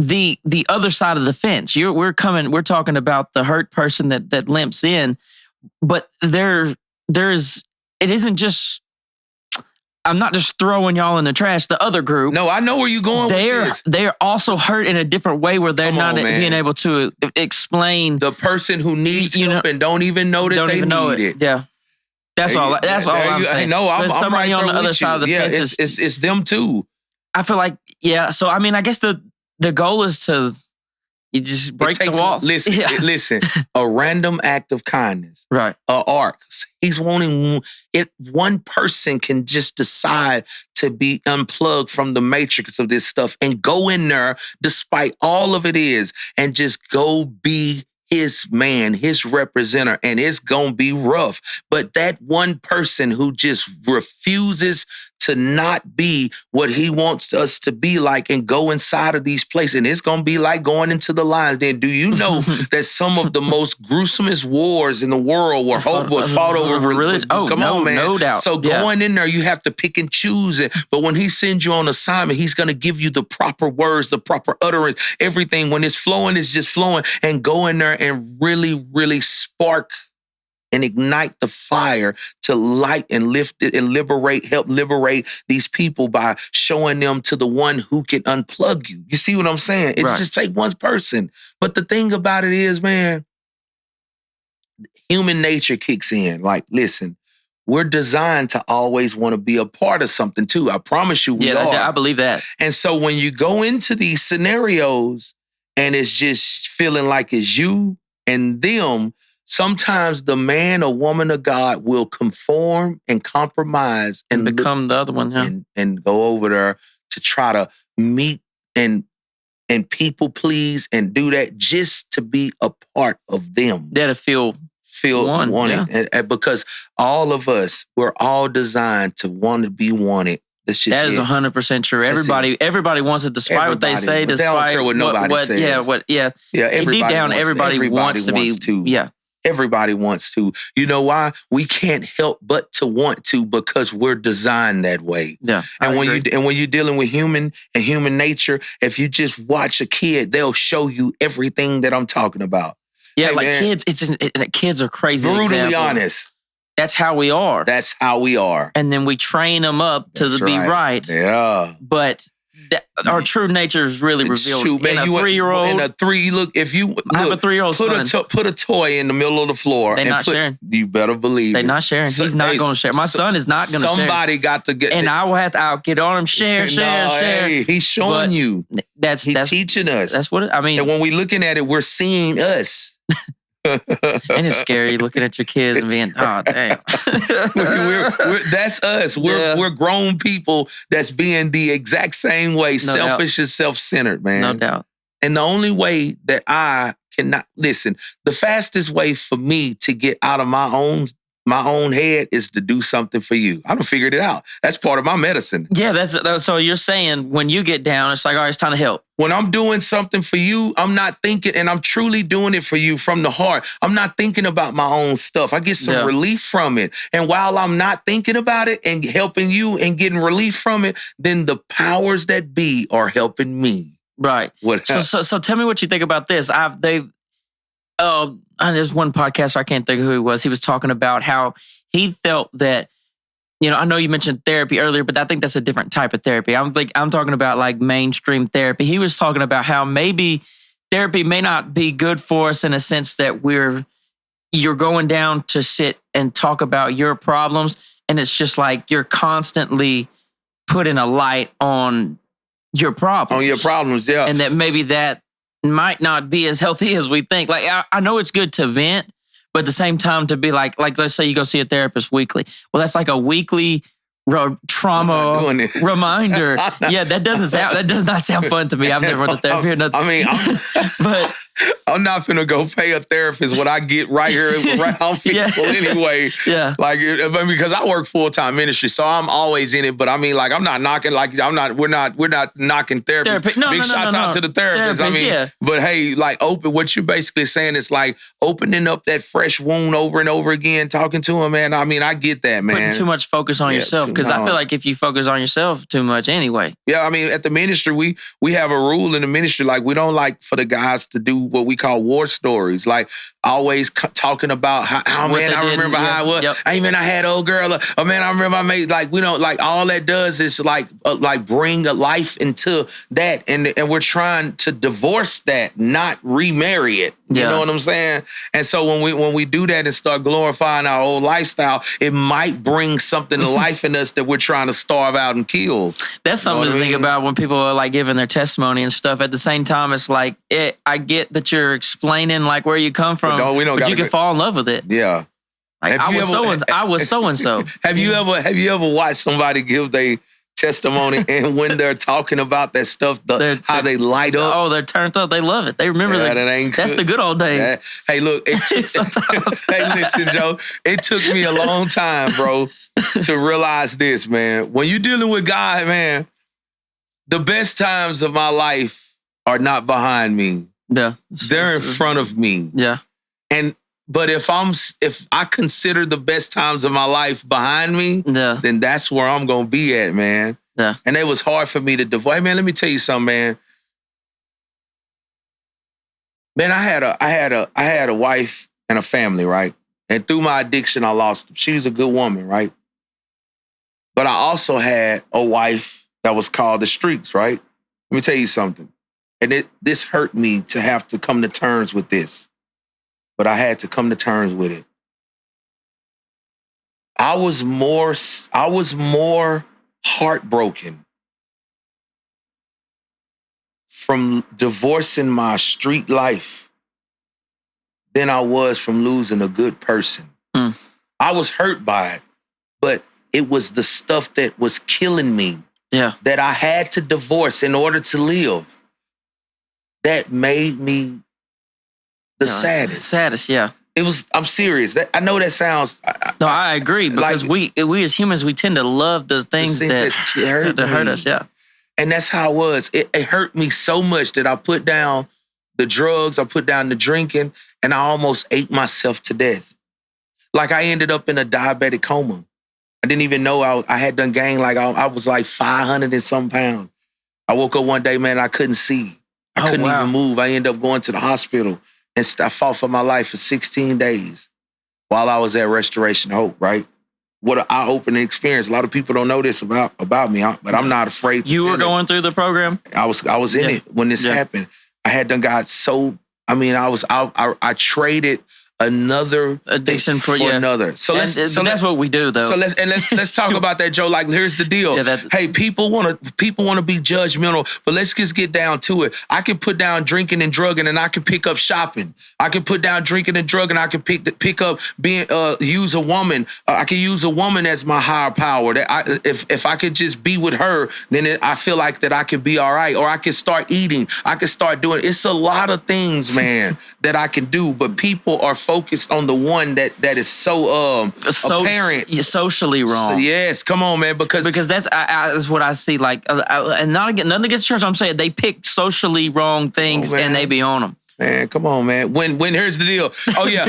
the other side of the fence. We're talking about the hurt person that limps in, but it isn't just, I'm not just throwing y'all in the trash. The other group. No, I know where you're going with this. They're also hurt in a different way where they're not being able to explain. The person who needs help and don't even know that they need it. Yeah. That's all I'm saying. No, I'm right on there the other with side you. of the fence. It's them too. I feel like, yeah. So, I mean, I guess the goal is to you just break the walls. Listen, a random act of kindness. Right. A arc. He's wanting it. One person can just decide to be unplugged from the matrix of this stuff and go in there despite all of it is and just go be his man, his representative, and it's gonna be rough. But that one person who just refuses to not be what he wants us to be like and go inside of these places, and it's gonna be like going into the lines. Then do you know that some of the most gruesomest wars in the world were fought over religion? Come on, man. No doubt. So going in there, you have to pick and choose it. But when he sends you on assignment, he's gonna give you the proper words, the proper utterance, everything. When it's flowing, it's just flowing. And go in there and really, really spark and ignite the fire to light and lift it and help liberate these people by showing them to the one who can unplug you. You see what I'm saying? It just takes one person. But the thing about it is, man, human nature kicks in. Like, listen, we're designed to always want to be a part of something too. I promise you we are. I believe that. And so when you go into these scenarios and it's just feeling like it's you and them, sometimes the man or woman of God will conform and compromise and become the other one, and go over there to try to meet and people please and do that just to be a part of them. Yeah, to feel wanted. Yeah. And because all of us, we're all designed to want to be wanted. That is 100% true. Everybody wants it, despite what they say, despite they don't care what nobody says. Yeah. Deep down, everybody wants to be. Yeah. Everybody wants to. You know why? We can't help but to want to because we're designed that way. Yeah. And when you're dealing with human nature, if you just watch a kid, they'll show you everything that I'm talking about. Yeah, hey, like man, kids are crazy. Brutally honest. That's how we are. That's how we are. And then we train them up to be right. Yeah. But our true nature is really revealed in a 3-year-old. If you I have a 3-year-old son. Put a toy in the middle of the floor. They're not sharing. You better believe they're not sharing. He's not going to share. My son is not going to share. Somebody got to get. And I'll get on him. Share. Hey, he's showing you. He's teaching us. That's what I mean. And when we're looking at it, we're seeing us. And it's scary looking at your kids and being, oh, damn. That's us. We're grown people that's being the exact same way, selfish and self-centered, man. No doubt. And the only way that I cannot, listen, the fastest way for me to get out of my own head is to do something for you. I done figured it out. That's part of my medicine. Yeah, so you're saying when you get down, it's like, all right, it's time to help. When I'm doing something for you, I'm not thinking, and I'm truly doing it for you from the heart. I'm not thinking about my own stuff. I get some relief from it. And while I'm not thinking about it and helping you and getting relief from it, then the powers that be are helping me. Right. So tell me what you think about this. There's one podcaster, I can't think of who he was. He was talking about how he felt that, I know you mentioned therapy earlier, but I think that's a different type of therapy. I'm talking about like mainstream therapy. He was talking about how maybe therapy may not be good for us in a sense that you're going down to sit and talk about your problems, and it's just like you're constantly putting a light on your problems. On your problems, yeah. And that maybe that might not be as healthy as we think. Like, I know it's good to vent, but at the same time to be like let's say you go see a therapist weekly. Well, that's like a weekly trauma reminder. Yeah, that does not sound fun to me. I've never done therapy or nothing. But I'm not finna go pay a therapist when I get right here around people anyway. Yeah. Like, because I work full-time ministry, so I'm always in it. But I'm not knocking, we're not knocking therapists. Big shouts out to the therapists. But hey, what you're basically saying is like opening up that fresh wound over and over again, talking to him, man. I get that, man. Putting too much focus on yourself. Because I feel like if you focus on yourself too much anyway. Yeah, at the ministry, we have a rule in the ministry, like we don't like for the guys to do what we call war stories, like always talking about how man, I remember how I was. Yep. Hey man, I had old girl. Oh man, I remember I made, like, we don't, like, all that does is like bring a life into that, and we're trying to divorce that, not remarry it. You know what I'm saying? And so when we do that and start glorifying our old lifestyle, it might bring something to life in us that we're trying to starve out and kill. That's something to think about when people are like giving their testimony and stuff. At the same time, it's like, I get that you're explaining like where you come from, but you can fall in love with it. Yeah. Like, I was so-and-so. Have you ever watched somebody give their testimony and when they're talking about that stuff, how they light up? Oh, they're turned up. They love it. They remember that's the good old days. Hey, look. Hey, listen, Joe. It took me a long time, bro, to realize this, man. When you're dealing with God, man, the best times of my life are not behind me. Yeah. They're in front of me. Yeah. But if I consider the best times of my life behind me, then that's where I'm gonna be at, man. Yeah. And it was hard for me to divorce. Hey, man, let me tell you something, man. Man, I had a wife and a family, right? And through my addiction, I lost them. She was a good woman, right? But I also had a wife that was called the streets, right? Let me tell you something. And this hurt me to have to come to terms with this. But I had to come to terms with it. I was more heartbroken from divorcing my street life than I was from losing a good person. I was hurt by it, but it was the stuff that was killing me that I had to divorce in order to live. That made me the saddest. Saddest, yeah. It was. I'm serious. I know that sounds. I agree, because we as humans, we tend to love the things that hurt us. Yeah, and that's how it was. It hurt me so much that I put down the drugs, I put down the drinking, and I almost ate myself to death. Like, I ended up in a diabetic coma. I didn't even know I had done gained. Like, I was like 500 and some pounds. I woke up one day, man, I couldn't see. I couldn't even move. I ended up going to the hospital. And I fought for my life for 16 days while I was at Restoration Hope, right? What an eye-opening experience. A lot of people don't know this about me, but I'm not afraid to. You were going through the program? I was in it when this happened. I had done got so, I traded another addiction for another. So that's what we do, though. So let's talk about that, Joe. Like, here's the deal. Hey, people want to be judgmental, but let's just get down to it. I can put down drinking and drugging, and I can pick up shopping. I can put down drinking and drugging. I can pick up being use a woman. I can use a woman as my higher power. That if I could just be with her, then I feel like that I can be all right. Or I can start eating. I can start doing. It's a lot of things, man, that I can do, but people are focused on the one that is so apparent, socially wrong. So, yes, come on, man, because that's what I see. Like, and nothing against church. I'm saying they pick socially wrong things and they be on them. Man, come on, man. When here's the deal. Oh yeah,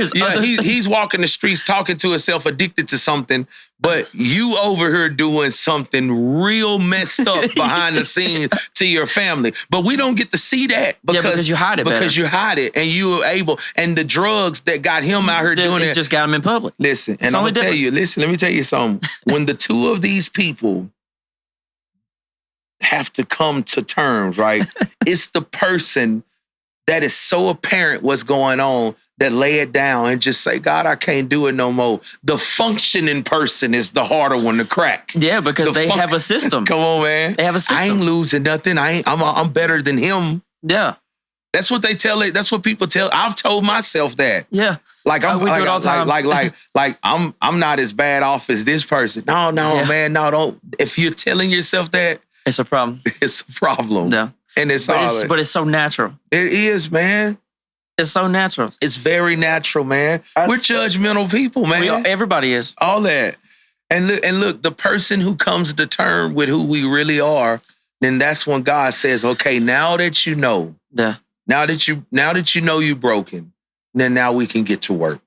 he's walking the streets talking to himself, addicted to something, but you over here doing something real messed up behind the scenes to your family. But we don't get to see that because you hide it. Because you hide it, and you were able. And the drugs that got him out here doing it just got him in public. Listen, and I'm gonna tell you. Listen, let me tell you something. When the two of these people have to come to terms, right? It's the person that is so apparent what's going on that lay it down and just say, God, I can't do it no more. The functioning person is the harder one to crack. Yeah, because they have a system. Come on, man. They have a system. I ain't losing nothing. I'm better than him. Yeah. That's what they tell it. That's what people tell. I've told myself that. Yeah. Like I'm I'm not as bad off as this person. No, man. No, don't. If you're telling yourself that, it's a problem. It's a problem. Yeah. And but it's so natural. It is, man. It's so natural. It's very natural, man. We're judgmental people, man. Everybody is. All that. And look, the person who comes to terms with who we really are, then that's when God says, okay, now that you know, now that you know you're broken, then now we can get to work.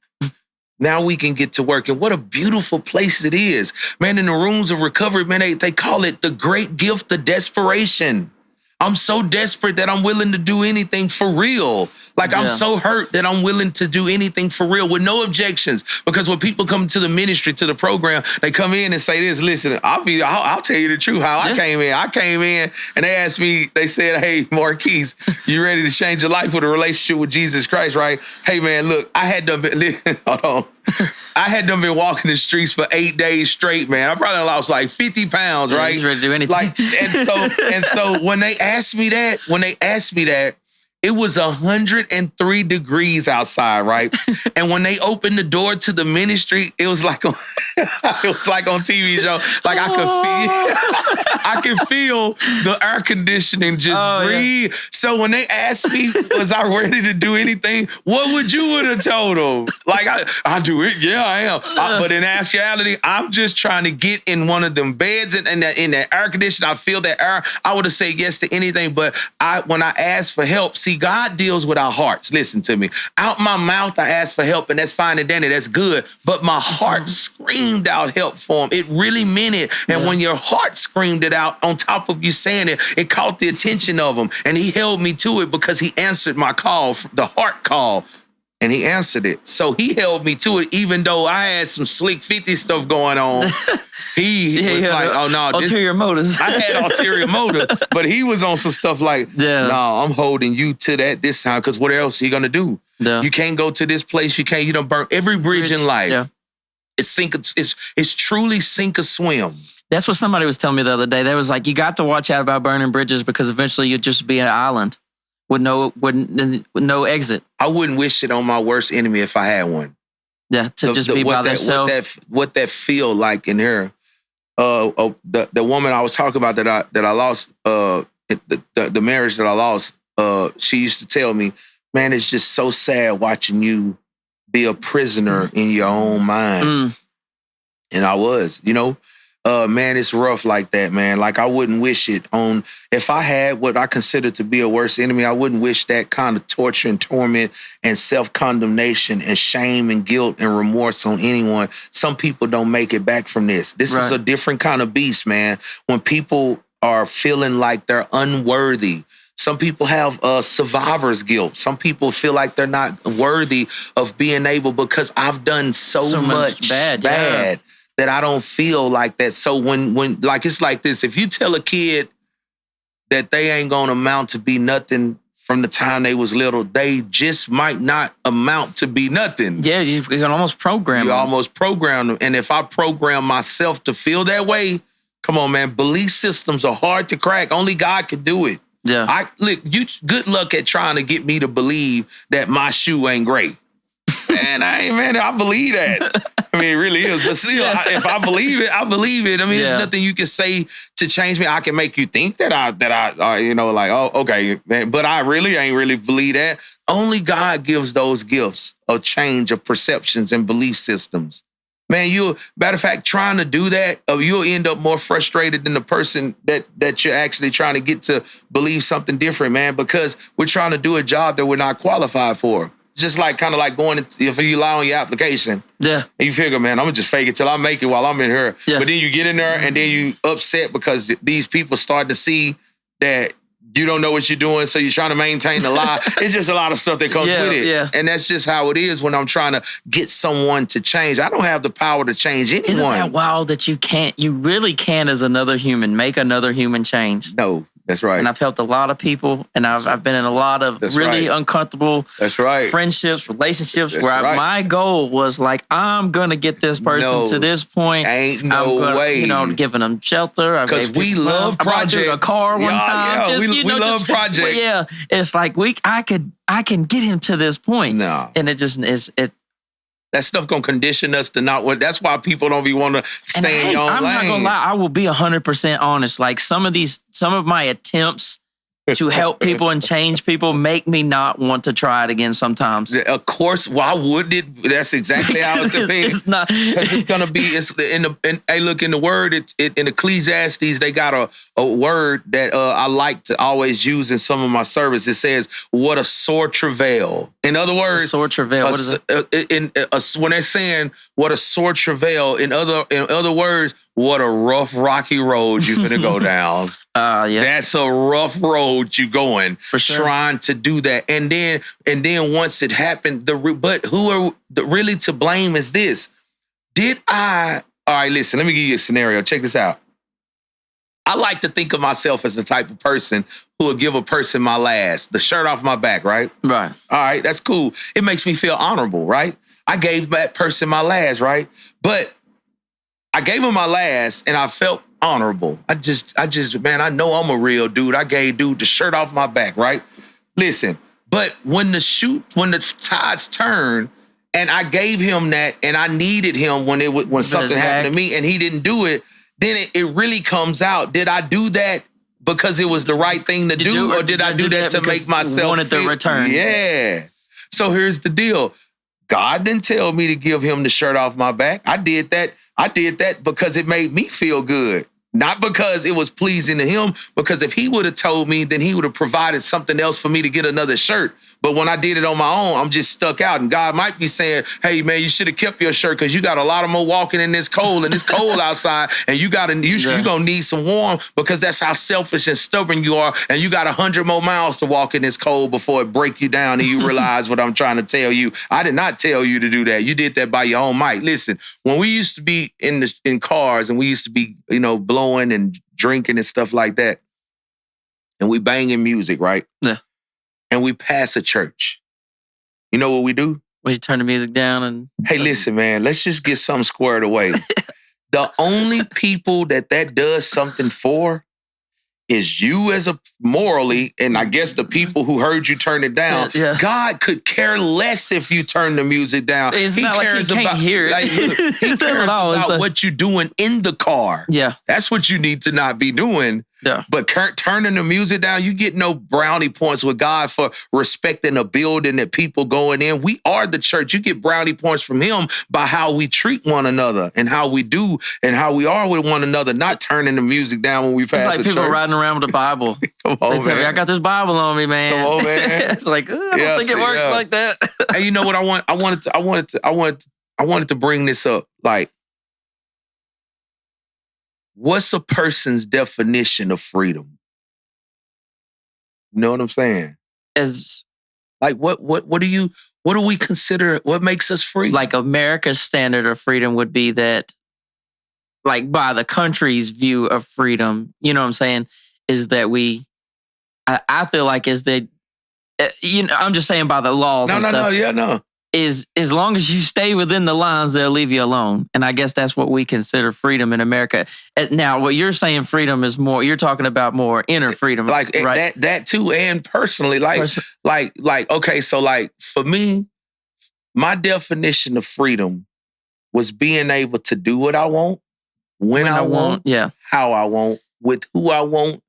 Now we can get to work. And what a beautiful place it is. Man, in the rooms of recovery, man, they call it the great gift of desperation. I'm so desperate that I'm willing to do anything for real. Like, I'm so hurt that I'm willing to do anything for real with no objections. Because when people come to the ministry, to the program, they come in and say this, listen, I'll tell you the truth how I came in. I came in and they asked me, they said, hey, Marquise, you ready to change your life with a relationship with Jesus Christ, right? Hey, man, look, I had done been walking the streets for 8 days straight, man. I probably lost like 50 pounds, right? He's ready to do anything. Like, and so when they asked me that, it was 103 degrees outside, right? And when they opened the door to the ministry, it was like on TV show. Like I could feel the air conditioning just breathe. Yeah. So when they asked me, was I ready to do anything? What would you have told them? Like, I do it. Yeah, I am. But in actuality, I'm just trying to get in one of them beds and in that air conditioner. I feel that air. I would have said yes to anything. But when I asked for help, see, God deals with our hearts. Listen to me. Out my mouth, I asked for help, and that's fine and dandy. That's good. But my heart screamed out help for him. It really meant it. And when your heart screamed it out on top of you saying it, it caught the attention of him. And he held me to it because he answered my call, the heart call. And he answered it. So he held me to it, even though I had some slick 50 stuff going on. He was like, oh, no. Ulterior motives. I had ulterior motives, but he was on some stuff like, no, I'm holding you to that this time, because what else are you going to do? Yeah. You can't go to this place. You don't burn every bridge in life. Yeah. It's truly sink or swim. That's what somebody was telling me the other day. They was like, you got to watch out about burning bridges because eventually you'll just be an island with no exit. I wouldn't wish it on my worst enemy if I had one. Yeah, to be by themselves. What that feel like in her. The woman I was talking about that I lost, the marriage that I lost, she used to tell me, man, it's just so sad watching you be a prisoner in your own mind. And I was, man, it's rough like that, man. Like, I wouldn't wish it on, if I had what I consider to be a worst enemy, I wouldn't wish that kind of torture and torment and self-condemnation and shame and guilt and remorse on anyone. Some people don't make it back from this. This is a different kind of beast, man. When people are feeling like they're unworthy. Some people have survivor's guilt. Some people feel like they're not worthy of being able because I've done so much bad. That I don't feel like that. So when like, it's like this, if you tell a kid that they ain't gonna amount to be nothing from the time they was little, they just might not amount to be nothing. Yeah, you can almost program them. Almost program them. And if I program myself to feel that way, come on, man, belief systems are hard to crack. Only God can do it. Yeah. Good luck at trying to get me to believe that my shoe ain't great. Man, I believe that. I mean, it really is. But still, if I believe it, I believe it. I mean, there's nothing you can say to change me. I can make you think that I like, oh, okay, man. But I really ain't really believe that. Only God gives those gifts of change of perceptions and belief systems. Man, matter of fact, trying to do that, you'll end up more frustrated than the person that you're actually trying to get to believe something different, man, because we're trying to do a job that we're not qualified for. Just like kind of like if you lie on your application. Yeah. And you figure, man, I'm going to just fake it till I make it while I'm in here. Yeah. But then you get in there and then you upset because these people start to see that you don't know what you're doing, so you're trying to maintain the lie. It's just a lot of stuff that comes with it. Yeah. And that's just how it is when I'm trying to get someone to change. I don't have the power to change anyone. Isn't that wild that you really can as another human, make another human change? No. That's right. And I've helped a lot of people, and I've been in a lot of uncomfortable friendships, relationships where my goal was like, I'm going to get this person to this point. Ain't no way. Giving them shelter. Because we love projects. I brought you a car one time. Yeah, we love projects. Yeah, it's like I can get him to this point. No. And it just is that stuff gonna condition us to not want. That's why people don't be want to stay in your own lane. I'm not gonna lie. I will be 100% honest. Like some of my attempts to help people and change people make me not want to try it again sometimes. Of course, why would it? That's exactly how it's been. It's not. Because it's gonna be. In the word. In Ecclesiastes, they got a word that I like to always use in some of my service. It says, "What a sore travail." In other words, sore travail. What is it? When they're saying what a sore travail, in other words, what a rough, rocky road you're gonna go down. Yeah. That's a rough road you going for sure. Trying to do that, and then once it happened, but who are really to blame is this? All right, listen. Let me give you a scenario. Check this out. I like to think of myself as the type of person who will give a person my last, the shirt off my back, right? Right. All right, that's cool. It makes me feel honorable, right? I gave that person my last, right? But I gave him my last and I felt honorable. I just, man, I know I'm a real dude. I gave dude the shirt off my back, right? Listen, but when the tides turned and I gave him that and I needed him when something happened to me and he didn't do it, then it really comes out. Did I do that because it was the right thing to do, or did I do that to make myself wanted the return? Yeah. So here's the deal. God didn't tell me to give him the shirt off my back. I did that because it made me feel good. Not because it was pleasing to him, because if he would have told me, then he would have provided something else for me to get another shirt. But when I did it on my own, I'm just stuck out. And God might be saying, hey, man, you should have kept your shirt because you got a lot of more walking in this cold, and it's cold outside, and you're going to need some warm, because that's how selfish and stubborn you are. And you got 100 more miles to walk in this cold before it break you down and you realize what I'm trying to tell you. I did not tell you to do that. You did that by your own might. Listen, when we used to be in cars and we used to be, blowing and drinking and stuff like that, and we banging music, right? Yeah. And we pass a church. You know what we do? We turn the music down and... Hey, listen, man, let's just get something squared away. The only people that does something for is you as a morally, and I guess the people who heard you turn it down. Yeah. God could care less if you turn the music down. He cares about hear it. He cares about what you're doing in the car. Yeah. That's what you need to not be doing. Yeah. But turning the music down, you get no brownie points with God for respecting a building that people going in. We are the church. You get brownie points from him by how we treat one another and how we do and how we are with one another, not turning the music down when we pass the church. It's like people riding around with a Bible. Come on, they tell me, I got this Bible on me, man. Come on, man. It's like, I don't think it works like that. Hey, you know what I wanted to bring this up. Like, what's a person's definition of freedom? You know what I'm saying? As like, what do we consider? What makes us free? Like America's standard of freedom would be that, like by the country's view of freedom, you know what I'm saying, is that I feel like is that I'm just saying by the laws. No. Is as long as you stay within the lines, they'll leave you alone. And I guess that's what we consider freedom in America. Now, what you're saying freedom is more, you're talking about more inner freedom. Like right? that too, and personally, okay, so like for me, my definition of freedom was being able to do what I want, when I want, how I want, with who I want.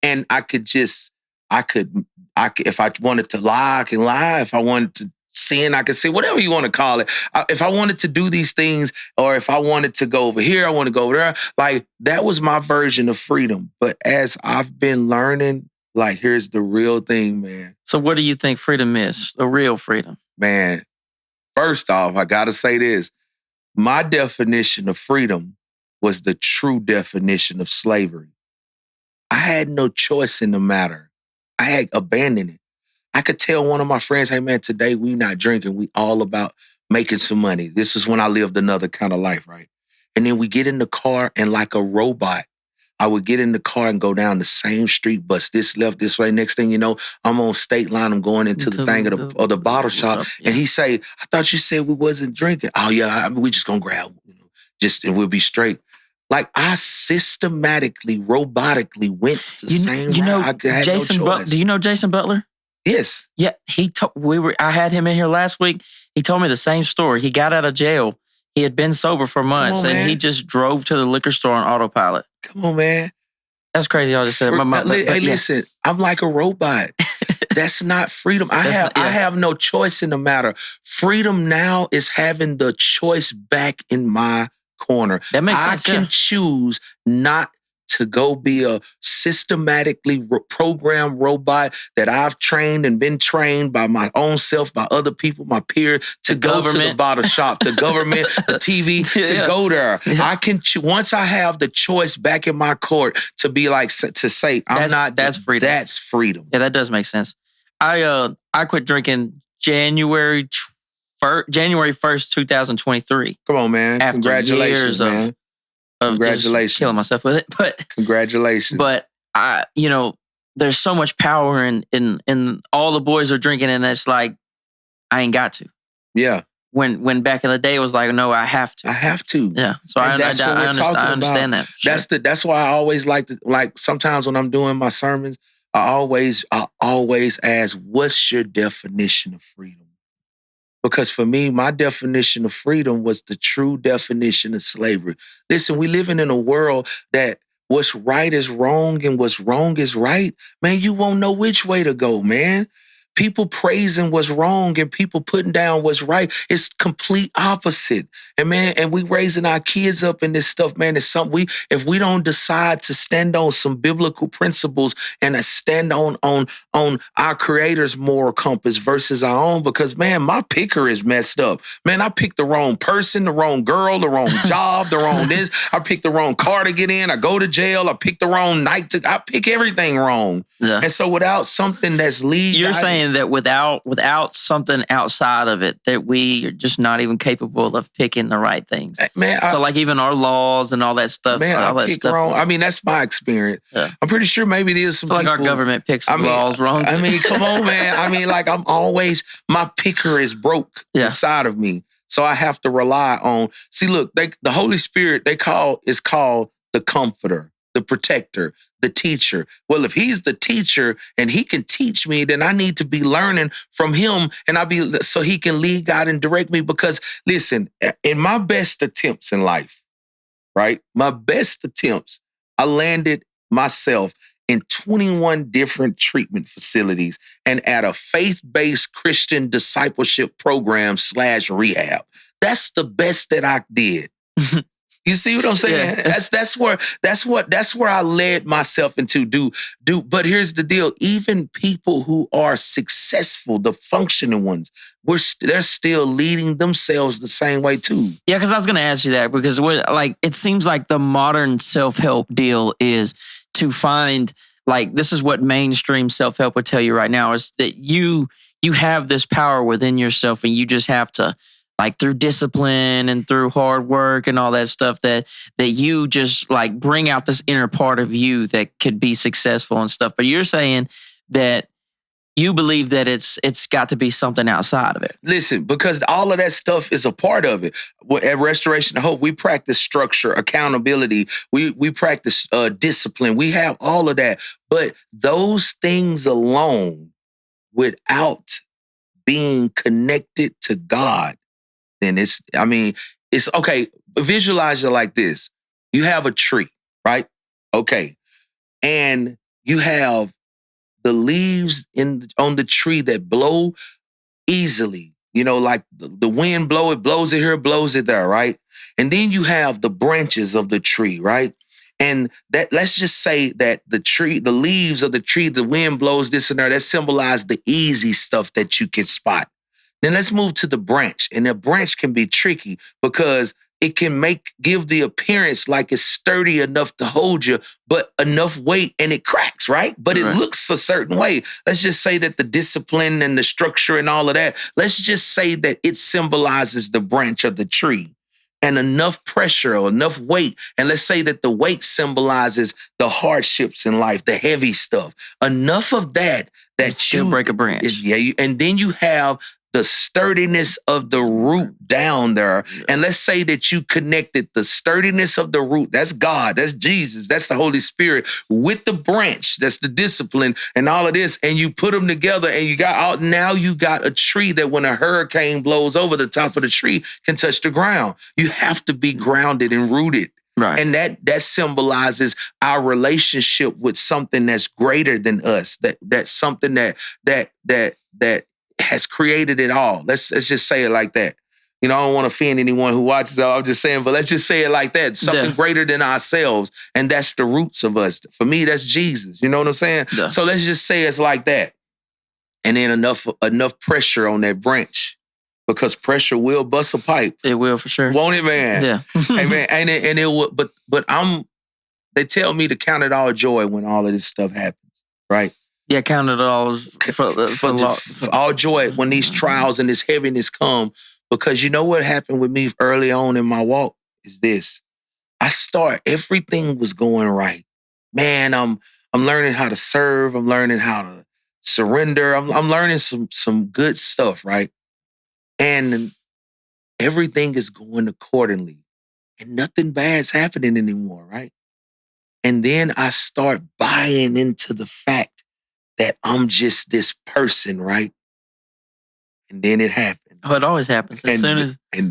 And I could, if I wanted to lie, I can lie. If I wanted to sin, I can sin, whatever you want to call it. If I wanted to do these things, or if I wanted to go over here, I want to go over there. Like, that was my version of freedom. But as I've been learning, like, here's the real thing, man. So what do you think freedom is? The real freedom? Man, first off, I got to say this. My definition of freedom was the true definition of slavery. I had no choice in the matter. I had abandoned it. I could tell one of my friends, hey man, today we not drinking. We all about making some money. This is when I lived another kind of life, right? And then we get in the car and like a robot, I would get in the car and go down the same street, bust this left, this way. Next thing you know, I'm on State Line. I'm going into the thing of the bottle shop. And he say, I thought you said we wasn't drinking. Oh yeah, we just gonna grab, and we'll be straight. Like, I systematically, robotically went the same route. I had Jason no choice. Do you know Jason Butler? Yes. Yeah, I had him in here last week. He told me the same story. He got out of jail. He had been sober for months, and he just drove to the liquor store on autopilot. Come on, man. That's crazy. I just said, listen, I'm like a robot. That's not freedom. I have no choice in the matter. Freedom now is having the choice back in my corner. That makes sense. I can choose not to go be a systematically programmed robot that I've trained and been trained by my own self, by other people, my peers, to go to the bottle shop, the government, the TV, to go there. I can once I have the choice back in my court to be like, to say, that's freedom. That's freedom. Yeah, that does make sense. I quit drinking January 1st, 2023. Come on, man. After Congratulations, years man. Of just killing myself with it. But congratulations. But there's so much power in all the boys are drinking, and it's like, I ain't got to. Yeah. When back in the day it was like, no, I have to. I have to. Yeah. So I understand that. Sure. That's why I always like sometimes when I'm doing my sermons, I always ask, what's your definition of freedom? Because for me, my definition of freedom was the true definition of slavery. Listen, we living in a world that what's right is wrong and what's wrong is right. Man, you won't know which way to go, man. People praising what's wrong and people putting down what's right. It's complete opposite. And man, and we raising our kids up in this stuff, man. It's something if we don't decide to stand on some biblical principles and stand on our Creator's moral compass versus our own, because man, my picker is messed up. Man, I picked the wrong person, the wrong girl, the wrong job, the wrong this. I picked the wrong car to get in. I go to jail. I pick the wrong night I pick everything wrong. Yeah. And so without something that's you're saying that without something outside of it, that we are just not even capable of picking the right things. Man, so like even our laws and all that stuff. Man, I pick wrong. I mean, that's my experience. Yeah. I'm pretty sure maybe there's some people, like our government picks laws wrong. I mean, come on, man. I mean, like my picker is broke inside of me. So I have to rely on, look, the Holy Spirit, is called the Comforter, the Protector, the Teacher. Well, if he's the teacher and he can teach me, then I need to be learning from him, and so he can lead, guide, and direct me. Because listen, in my best attempts in life, right? My best attempts, I landed myself in 21 different treatment facilities and at a faith-based Christian discipleship program / rehab. That's the best that I did. You see what I'm saying? Yeah. That's where I led myself into do. But here's the deal: even people who are successful, the functioning ones, they're still leading themselves the same way too. Yeah, because I was going to ask you that, because it seems like the modern self-help deal is to find, like, this is what mainstream self-help would tell you right now, is that you have this power within yourself, and you just have to, like, through discipline and through hard work and all that stuff, that you just like bring out this inner part of you that could be successful and stuff. But you're saying that you believe that it's got to be something outside of it. Listen, because all of that stuff is a part of it. At Restoration of Hope, we practice structure, accountability. We practice discipline. We have all of that. But those things alone, without being connected to God, then it's okay. Visualize it like this. You have a tree, right? Okay. And you have the leaves on the tree that blow easily. Like the wind blow, it blows it here, blows it there, right? And then you have the branches of the tree, right? And that, let's just say that the leaves of the tree, the wind blows this and there, that symbolize the easy stuff that you can spot. Then let's move to the branch. And the branch can be tricky because it can give the appearance like it's sturdy enough to hold you, but enough weight and it cracks, right? But it looks a certain way. Let's just say that the discipline and the structure and all of that, let's just say that it symbolizes the branch of the tree and enough pressure or enough weight. And let's say that the weight symbolizes the hardships in life, the heavy stuff. Enough of that you break a branch. And then you have the sturdiness of the root down there. And let's say that you connected the sturdiness of the root, that's God, that's Jesus, that's the Holy Spirit, with the branch, that's the discipline and all of this, and you put them together and you got a tree that when a hurricane blows over, the top of the tree can touch the ground. You have to be grounded and rooted. Right. And that symbolizes our relationship with something that's greater than us, that's something that has created it all. Let's just say it like that. I don't want to offend anyone who watches it. I'm just saying, but let's just say it like that. Something greater than ourselves. And that's the roots of us. For me, that's Jesus. You know what I'm saying? Yeah. So let's just say it's like that. And then enough pressure on that branch, because pressure will bust a pipe. It will for sure. Won't it, man? Yeah. Hey, man, and it will, but they tell me to count it all joy when all of this stuff happens, right? Yeah, count it all for all joy when these trials and this heaviness come. Because you know what happened with me early on in my walk is this. Everything was going right. Man, I'm learning how to serve. I'm learning how to surrender. I'm learning some good stuff, right? And everything is going accordingly. And nothing bad's happening anymore, right? And then I start buying into the fact that I'm just this person, right? And then it happened. Oh, it always happens. And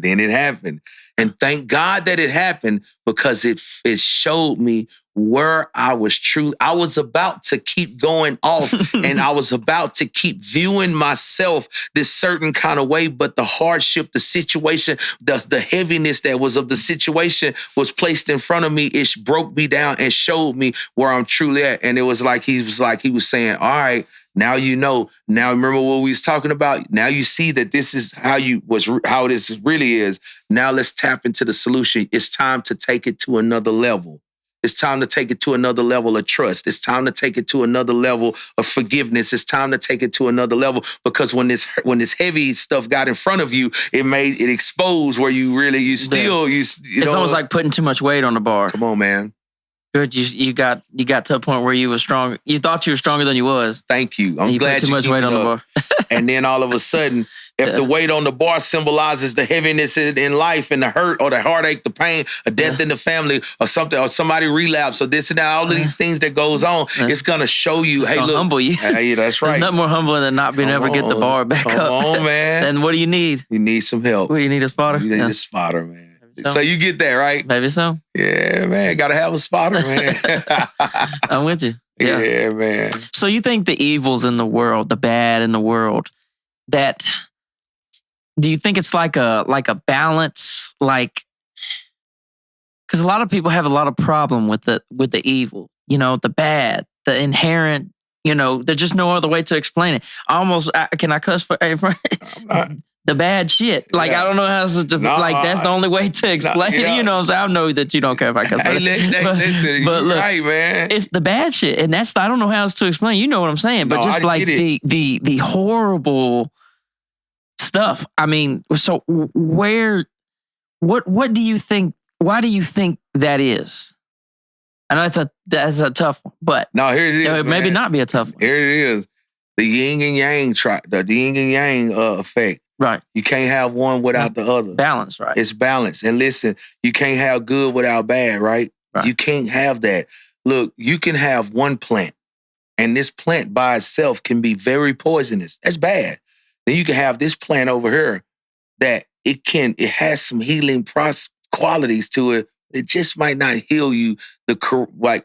then it happened. And thank God that it happened, because it showed me where I was about to keep going off and I was about to keep viewing myself this certain kind of way, but the hardship, the situation, the heaviness that was of the situation was placed in front of me. It broke me down and showed me where I'm truly at. And it was like he was saying, all right, now you know. Now remember what we was talking about? Now you see that this is how this really is. Now let's tap into the solution. It's time to take it to another level. It's time to take it to another level of trust. It's time to take it to another level of forgiveness. It's time to take it to another level, because when this heavy stuff got in front of you, it exposed where it's almost like putting too much weight on the bar. Come on, man. Good, you got to a point where you were strong. You thought you were stronger than you was. Thank you. I'm glad you put too much weight on the bar. And then all of a sudden, if the weight on the bar symbolizes the heaviness in life and the hurt or the heartache, the pain, a death in the family or something, or somebody relapse or this and that, all of these things that goes on, it's going to show you, hey, look. Humble you. Hey, that's right. There's nothing more humbling than not being able to get the bar back up. Come on, man. And what do you need? You need some help. What do you need, a spotter? You need a spotter, man. So you get that, right? Maybe so. Yeah, man. Got to have a spotter, man. I'm with you. Yeah, man. So you think the evils in the world, the bad in the world, do you think it's like a balance? Like, because a lot of people have a lot of problem with the evil, the bad, the inherent, there's just no other way to explain it. Can I cuss for the bad shit? Like, I don't know how to, that's the only way to explain it. So I know that you don't care if I cuss. Listen, but look, right, man. It's the bad shit. And I don't know how else to explain. You know what I'm saying? But just like the horrible stuff. I mean, so what do you think, why do you think that is? I know that's a tough one, but no, here it is. Maybe not be a tough one. Here it is. the yin and yang the yin and yang effect. Right. You can't have one without the other. Balance, right? It's balance. And listen, you can't have good without bad, right? You can't have that. Look, you can have one plant, and this plant by itself can be very poisonous. That's bad. Then you can have this plant over here that it has some healing qualities to it. It just might not heal you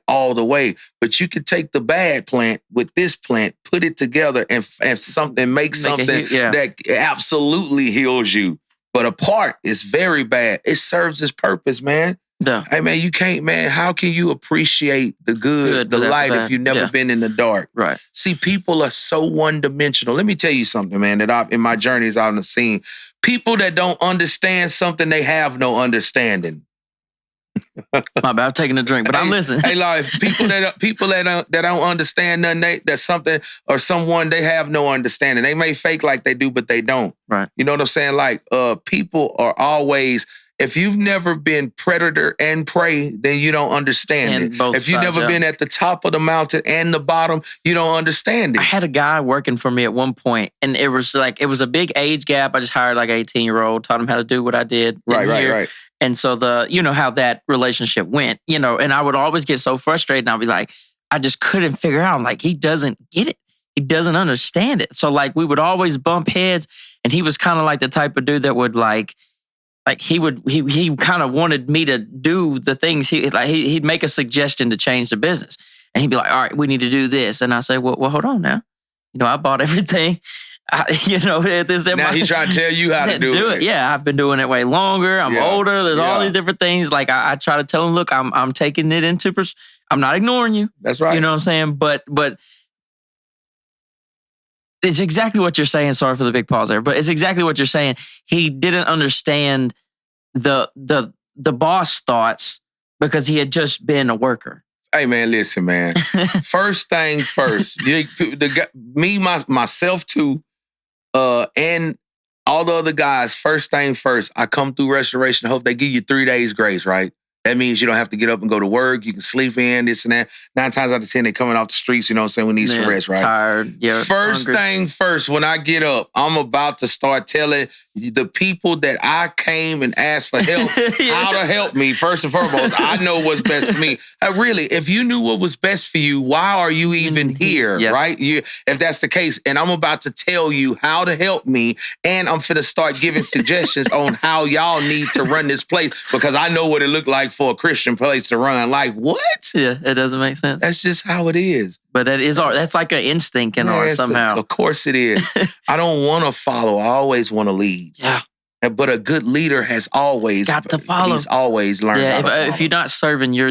all the way. But you can take the bad plant with this plant, put it together, and make something that absolutely heals you. But apart, it's very bad. It serves its purpose, man. Yeah. Hey, man, you can't, man, how can you appreciate the good the light if you've never been in the dark? Right. See, people are so one-dimensional. Let me tell you something, man, that in my journeys I've seen. People that don't understand something, they have no understanding. My bad, I'm taking a drink, but I'm listening. Hey, like people that don't understand nothing, that something or someone, they have no understanding. They may fake like they do, but they don't. Right. You know what I'm saying? Like people are always. If you've never been predator and prey, then you don't understand it. If you've never been at the top of the mountain and the bottom, you don't understand it. I had a guy working for me at one point, and it was a big age gap. I just hired like an 18-year-old, taught him how to do what I did. Right. And so how that relationship went, and I would always get so frustrated, and I'd be like, I just couldn't figure out. I'm like, he doesn't get it. He doesn't understand it. So like we would always bump heads, and he was kind of like the type of dude that would he kind of wanted me to do the things he'd make a suggestion to change the business. And he'd be like, all right, we need to do this. And I say, well, hold on now. I bought everything. Now he's trying to tell you how to do it. Yeah, I've been doing it way longer. I'm older. There's all these different things. Like I try to tell him, look, I'm taking it into I'm not ignoring you. That's right. You know what I'm saying? But it's exactly what you're saying. Sorry for the big pause there, but it's exactly what you're saying. He didn't understand the boss thoughts because he had just been a worker. Hey man, listen, man. First thing first, myself too, and all the other guys. First thing first, I come through restoration. I hope they give you 3 days grace, right? That means you don't have to get up and go to work. You can sleep in, this and that. 9 times out of 10, they're coming off the streets, you know what I'm saying, we need some rest, right? Tired. Yeah. First thing first, when I get up, I'm about to start telling the people that I came and asked for help how to help me. First and foremost, I know what's best for me. Really, if you knew what was best for you, why are you even here, right? If that's the case, and I'm about to tell you how to help me, and I'm finna start giving suggestions on how y'all need to run this place, because I know what it looked like for a Christian place to run. Like, what? Yeah, it doesn't make sense. That's just how it is. But that's like an instinct in ours somehow. Of course it is. I don't want to follow. I always want to lead. Yeah. But a good leader has always got to follow. He's always learned how to follow. If you're not serving, you're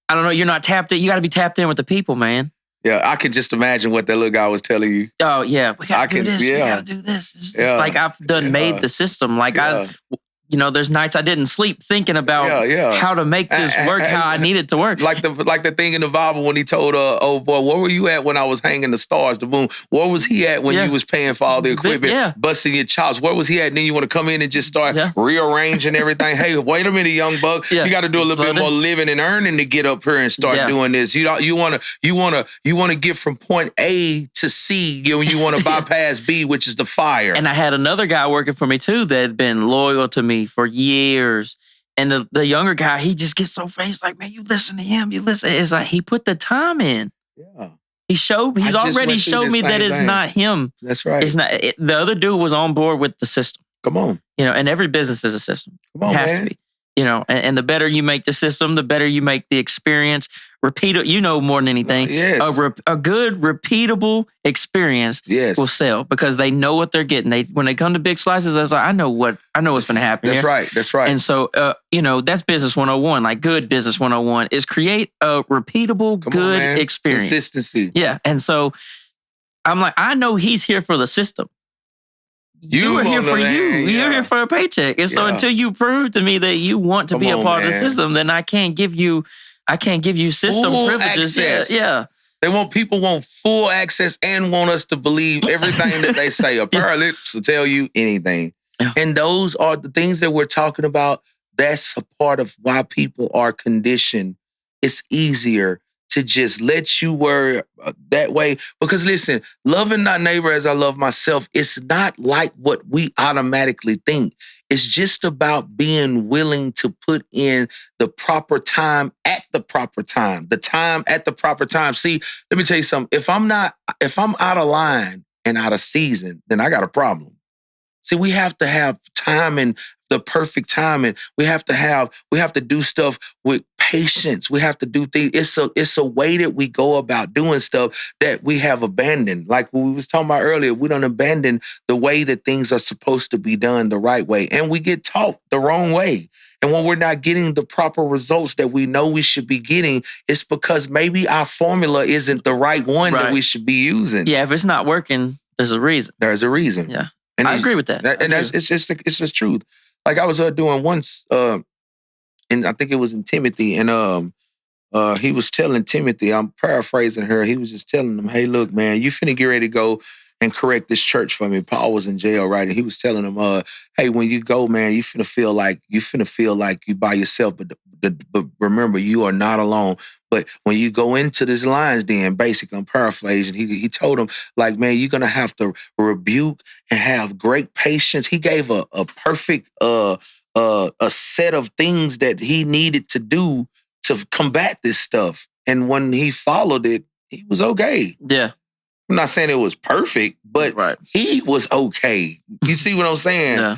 I don't know, you're not tapped in. You got to be tapped in with the people, man. Yeah, I could just imagine what that little guy was telling you. Oh, yeah. We got to do this. We got to do this. It's like I've made the system. Like there's nights I didn't sleep thinking about how to make this work, how I need it to work. Like the thing in the Bible when he told old boy, where were you at when I was hanging the stars, the moon? Where was he at when you was paying for all the equipment, busting your chops? Where was he at? And then you want to come in and just start rearranging everything. Hey, wait a minute, young buck. You got to do a little bit more living and earning to get up here and start doing this. You want to get from point A to C. You want to bypass B, which is the fire. And I had another guy working for me too that had been loyal to me for years. And the younger guy, he just gets so face like, man, you listen to him. You listen. It's like he put the time in. Yeah. He's already showed me that it's not him. That's right. It's not. The other dude was on board with the system. Come on. And every business is a system. Come on, it has to be. And the better you make the system, the better you make the experience. More than anything. Yes. A good, repeatable experience will sell because they know what they're getting. When they come to big slices, I was like, I know what's going to happen. That's right. That's right. And so, that's business 101. Like good business 101 is create a repeatable, good experience. Consistency. Yeah. And so I'm like, I know he's here for the system. You are here for you. You're here for a paycheck. And so until you prove to me that you want to be a part of the system, then I can't give you system full privileges. Access. Yeah. People want full access and want us to believe everything that they say. A pair of lips will tell you anything. Yeah. And those are the things that we're talking about. That's a part of why people are conditioned. It's easier to just let you worry that way. Because listen, loving thy neighbor as I love myself, it's not like what we automatically think. It's just about being willing to put in the proper time at the proper time. The time at the proper time. See, let me tell you something. If I'm out of line and out of season, then I got a problem. See, we have to have timing, the perfect timing. We have to do stuff with patience. We have to do things. It's a way that we go about doing stuff that we have abandoned. Like we was talking about earlier, we don't abandon the way that things are supposed to be done the right way. And we get taught the wrong way. And when we're not getting the proper results that we know we should be getting, it's because maybe our formula isn't the right one that we should be using. Yeah, if it's not working, there's a reason. There's a reason. Yeah. And I agree with that. It's just truth. Like I was doing once, and I think it was in Timothy, and he was telling Timothy, I'm paraphrasing her, he was just telling him, hey, look, man, you finna get ready to go and correct this church for me. Paul was in jail, right? And he was telling him, hey, when you go, man, you finna feel like you by yourself, but remember, you are not alone. But when you go into this lion's den, basically, I'm paraphrasing, he told him, like, man, you're gonna have to rebuke and have great patience. He gave a perfect a set of things that he needed to do to combat this stuff. And when he followed it, he was okay. Yeah. I'm not saying it was perfect, but he was okay. You see what I'm saying? Yeah.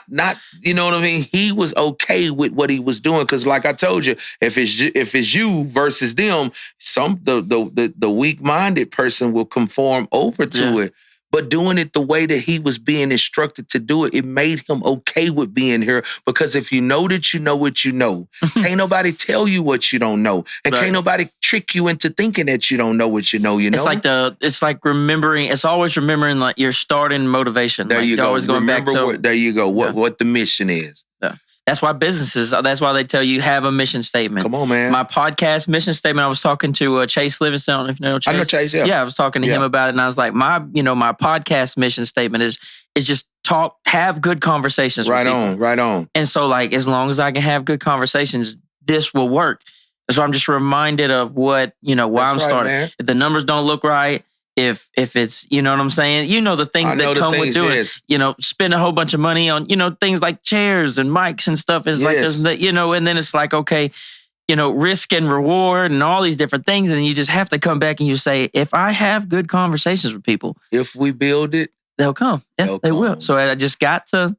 Not, you know what I mean? He was okay with what he was doing. Cause like I told you, if it's you versus them, the weak-minded person will conform over to it. But doing it the way that he was being instructed to do it, it made him okay with being here. Because if you know that you know what you know, can't nobody tell you what you don't know. And can't nobody trick you into thinking that you don't know what you know, It's like remembering, it's always remembering like your starting motivation. There like you go. Always going back to, there you go. What the mission is. Yeah. That's why that's why they tell you have a mission statement. Come on, man. My podcast mission statement, I was talking to Chase Livingston. I don't know if you know Chase. I know Chase, yeah. Yeah, I was talking to him about it, and I was like, my podcast mission statement is just have good conversations with people. Right on. And so, like, as long as I can have good conversations, this will work. So I'm just reminded of what, why I'm starting. Man. If the numbers don't look right, if it's, you know what I'm saying? The things that come with doing it. Spend a whole bunch of money on, things like chairs and mics and stuff. It's like, and then it's like, okay, risk and reward and all these different things. And you just have to come back and you say, if I have good conversations with people. If we build it. They'll come. Yeah, they will. So I just got to.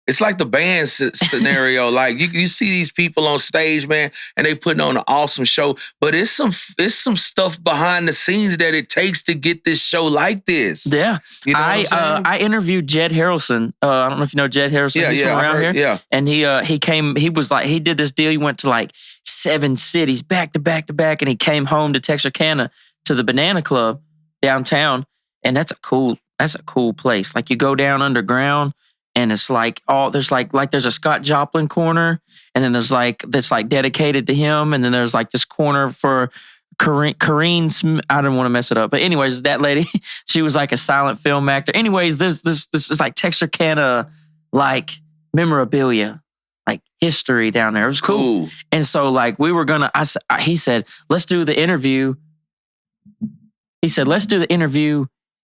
It's like the band scenario. Like you see these people on stage, man, and they putting on an awesome show. But it's some stuff behind the scenes that it takes to get this show like this. Yeah, I interviewed Jed Harrelson. I don't know if you know Jed Harrelson. He's from around here. Yeah, and he came. He was like he did this deal. He went to like 7 cities back to back to back, and he came home to Texarkana to the Banana Club downtown, and that's a cool place. Like you go down underground. And it's like there's like there's a Scott Joplin corner, and then there's like that's like dedicated to him, and then there's like this corner for Corrine Smith. I didn't want to mess it up, but anyways, that lady, she was like a silent film actor. Anyways, this is like Texarkana like memorabilia, like history down there. It was cool. And so like we were gonna. He said, let's do the interview.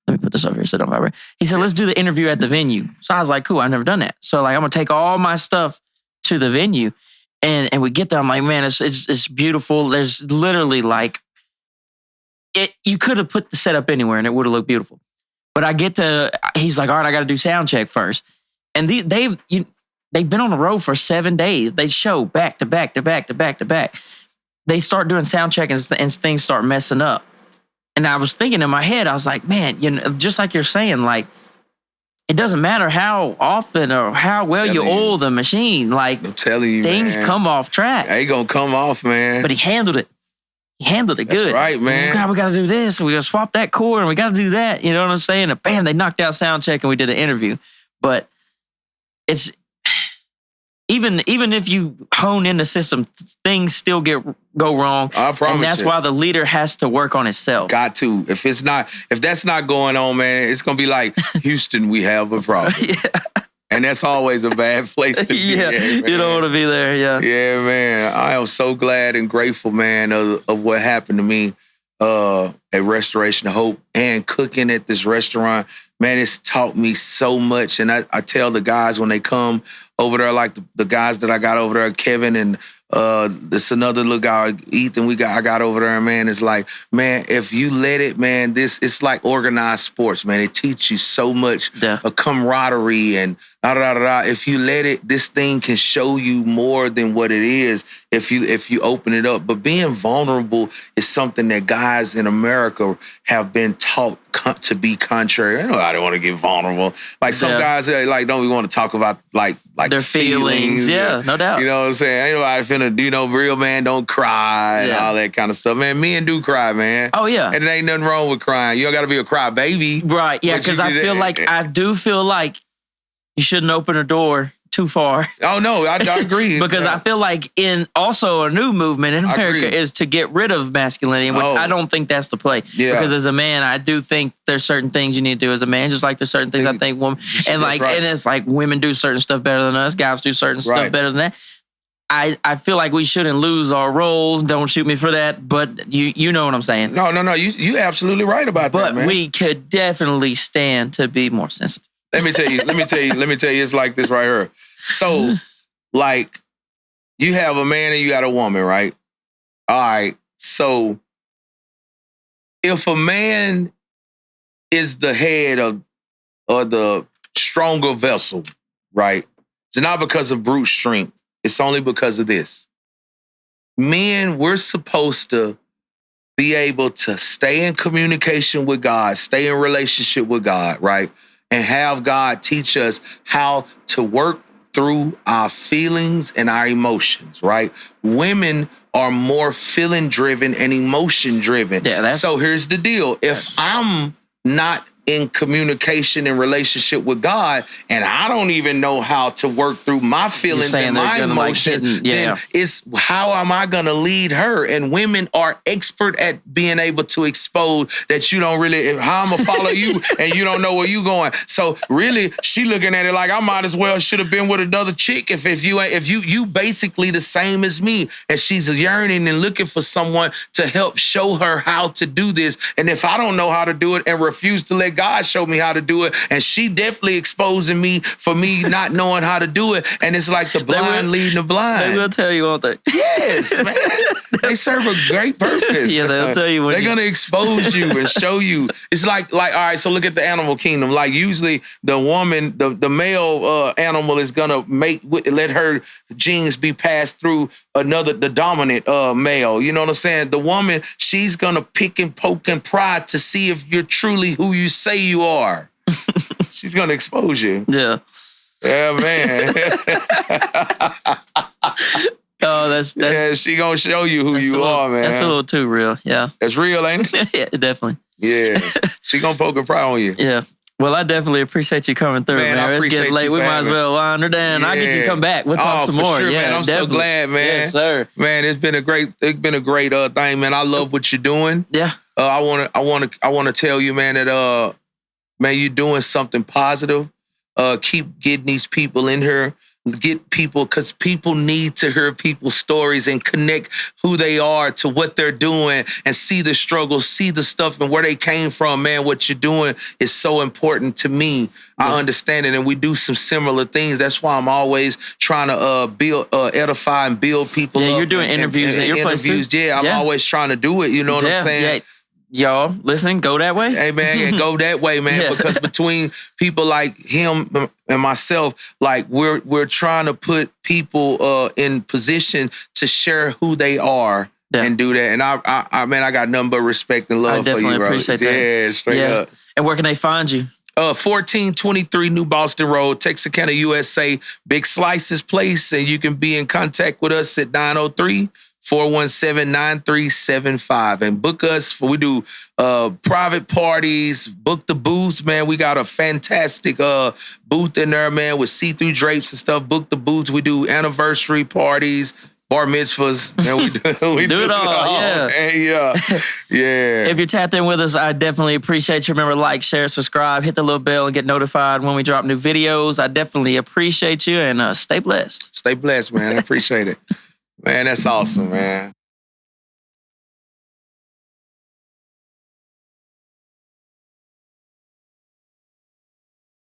Let me put this over here so don't vibrate. He said, let's do the interview at the venue. So I was like, cool, I've never done that. So like, I'm going to take all my stuff to the venue. And we get there, I'm like, man, it's beautiful. There's literally like, you could have put the setup anywhere and it would have looked beautiful. But I get to, he's like, all right, I got to do sound check first. And they've been on the road for 7 days. They show back to back to back to back to back. They start doing sound check and things start messing up. And I was thinking in my head, I was like, man, just like you're saying, like, it doesn't matter how often or how well you oil the machine. Like, I'm telling you, things come off track. They gonna come off, man. But he handled it. That's good. That's right, man. God, we got to do this. We got to swap that cord and we got to do that. You know what I'm saying? And bam, they knocked out sound check and we did an interview. But it's... Even if you hone in the system, things still go wrong. I promise. And that's why the leader has to work on himself. Got to. If that's not going on, man, it's gonna be like Houston. We have a problem. And that's always a bad place to be. Yeah, you don't want to be there. Yeah. Yeah, man. I am so glad and grateful, man, of what happened to me at Restoration of Hope and cooking at this restaurant. Man, it's taught me so much. And I tell the guys when they come over there, like the guys that I got over there, Kevin and this another little guy, Ethan, I got over there, man. It's like, man, if you let it, man, it's like organized sports, man. It teaches you so much of camaraderie and If you let it, this thing can show you more than what it is if you open it up. But being vulnerable is something that guys in America have been taught to be contrary. I don't want to get vulnerable. Like some guys like don't even want to talk about like their feelings. Yeah, no doubt. You know what I'm saying? Ain't nobody finna, real man don't cry and all that kind of stuff. Man, men do cry, man. Oh yeah. And it ain't nothing wrong with crying. You don't gotta be a cry baby. Right, yeah, because I do feel like you shouldn't open a door too far. Oh no, I agree. Because I feel like also a new movement in America is to get rid of masculinity, which I don't think that's the play. Yeah. Because as a man, I do think there's certain things you need to do as a man, just like there's certain things I think women and it's like women do certain stuff better than us, guys do certain stuff better than that. I feel like we shouldn't lose our roles. Don't shoot me for that, but you know what I'm saying. No. You absolutely right about that, man. But we could definitely stand to be more sensitive. Let me tell you, it's like this right here. So, like, you have a man and you got a woman, right? All right. So, if a man is the head of the stronger vessel, right? It's not because of brute strength. It's only because of this. Men, we're supposed to be able to stay in communication with God, stay in relationship with God, right? And have God teach us how to work through our feelings and our emotions, right? Women are more feeling-driven and emotion-driven. Yeah, so here's the deal. If I'm not in communication and relationship with God, and I don't even know how to work through my feelings and my emotions, then it's how am I going to lead her? And women are expert at being able to expose that you don't really, how I'm going to follow you and you don't know where you going. So really, she looking at it like I might as well should have been with another chick if you basically the same as me, and she's yearning and looking for someone to help show her how to do this. And if I don't know how to do it and refuse to let God show me how to do it, and she definitely exposing me for me not knowing how to do it, and it's like the blind leading the blind. They will tell you, won't they? Yes, man. They serve a great purpose. Yeah, they'll tell you. They're gonna expose you and show you. It's like all right. So look at the animal kingdom. Like usually the woman, the male animal is gonna let her genes be passed through the dominant male. You know what I'm saying? The woman, she's gonna pick and poke and pry to see if you're truly who you say you are. She's gonna expose you. Yeah. Yeah, man. Oh, that's she gonna show you who you are, man. That's a little too real. Yeah. That's real, ain't it? Yeah, definitely. Yeah. She gonna poke and pry on you. Yeah. Well, I definitely appreciate you coming through, man. It's getting late. We might as well wind her down. Yeah. I'll get you to come back. We'll talk some more. Sure, yeah, man. I'm so glad, man. Yes, sir. Man, it's been a great thing, man. I love what you're doing. Yeah. I wanna tell you, man, that man, you're doing something positive. Keep getting these people in here. Get people, because people need to hear people's stories and connect who they are to what they're doing and see the struggles, see the stuff and where they came from. Man, what you're doing is so important to me. Yeah. I understand it, and we do some similar things. That's why I'm always trying to build, edify and build people up. Yeah, you're doing interviews at your place too? Yeah, I'm always trying to do it. You know what I'm saying? Yeah. Y'all listening, go that way. Hey, man, yeah, go that way, man. Because between people like him and myself, like we're trying to put people in position to share who they are and do that. And I got nothing but respect and love for you, bro. I definitely appreciate that. Yeah, straight up. And where can they find you? 1423 New Boston Road, Texarkana, USA. Big Slices Place, and you can be in contact with us at 903-417-9375 and book us. We do private parties, book the booths, man. We got a fantastic booth in there, man, with see-through drapes and stuff. Book the booths. We do anniversary parties, bar mitzvahs. And we do it all. Yeah. Yeah. If you're tapped in with us, I definitely appreciate you. Remember, like, share, subscribe, hit the little bell, and get notified when we drop new videos. I definitely appreciate you, and stay blessed. Stay blessed, man. I appreciate it. Man, that's awesome, man.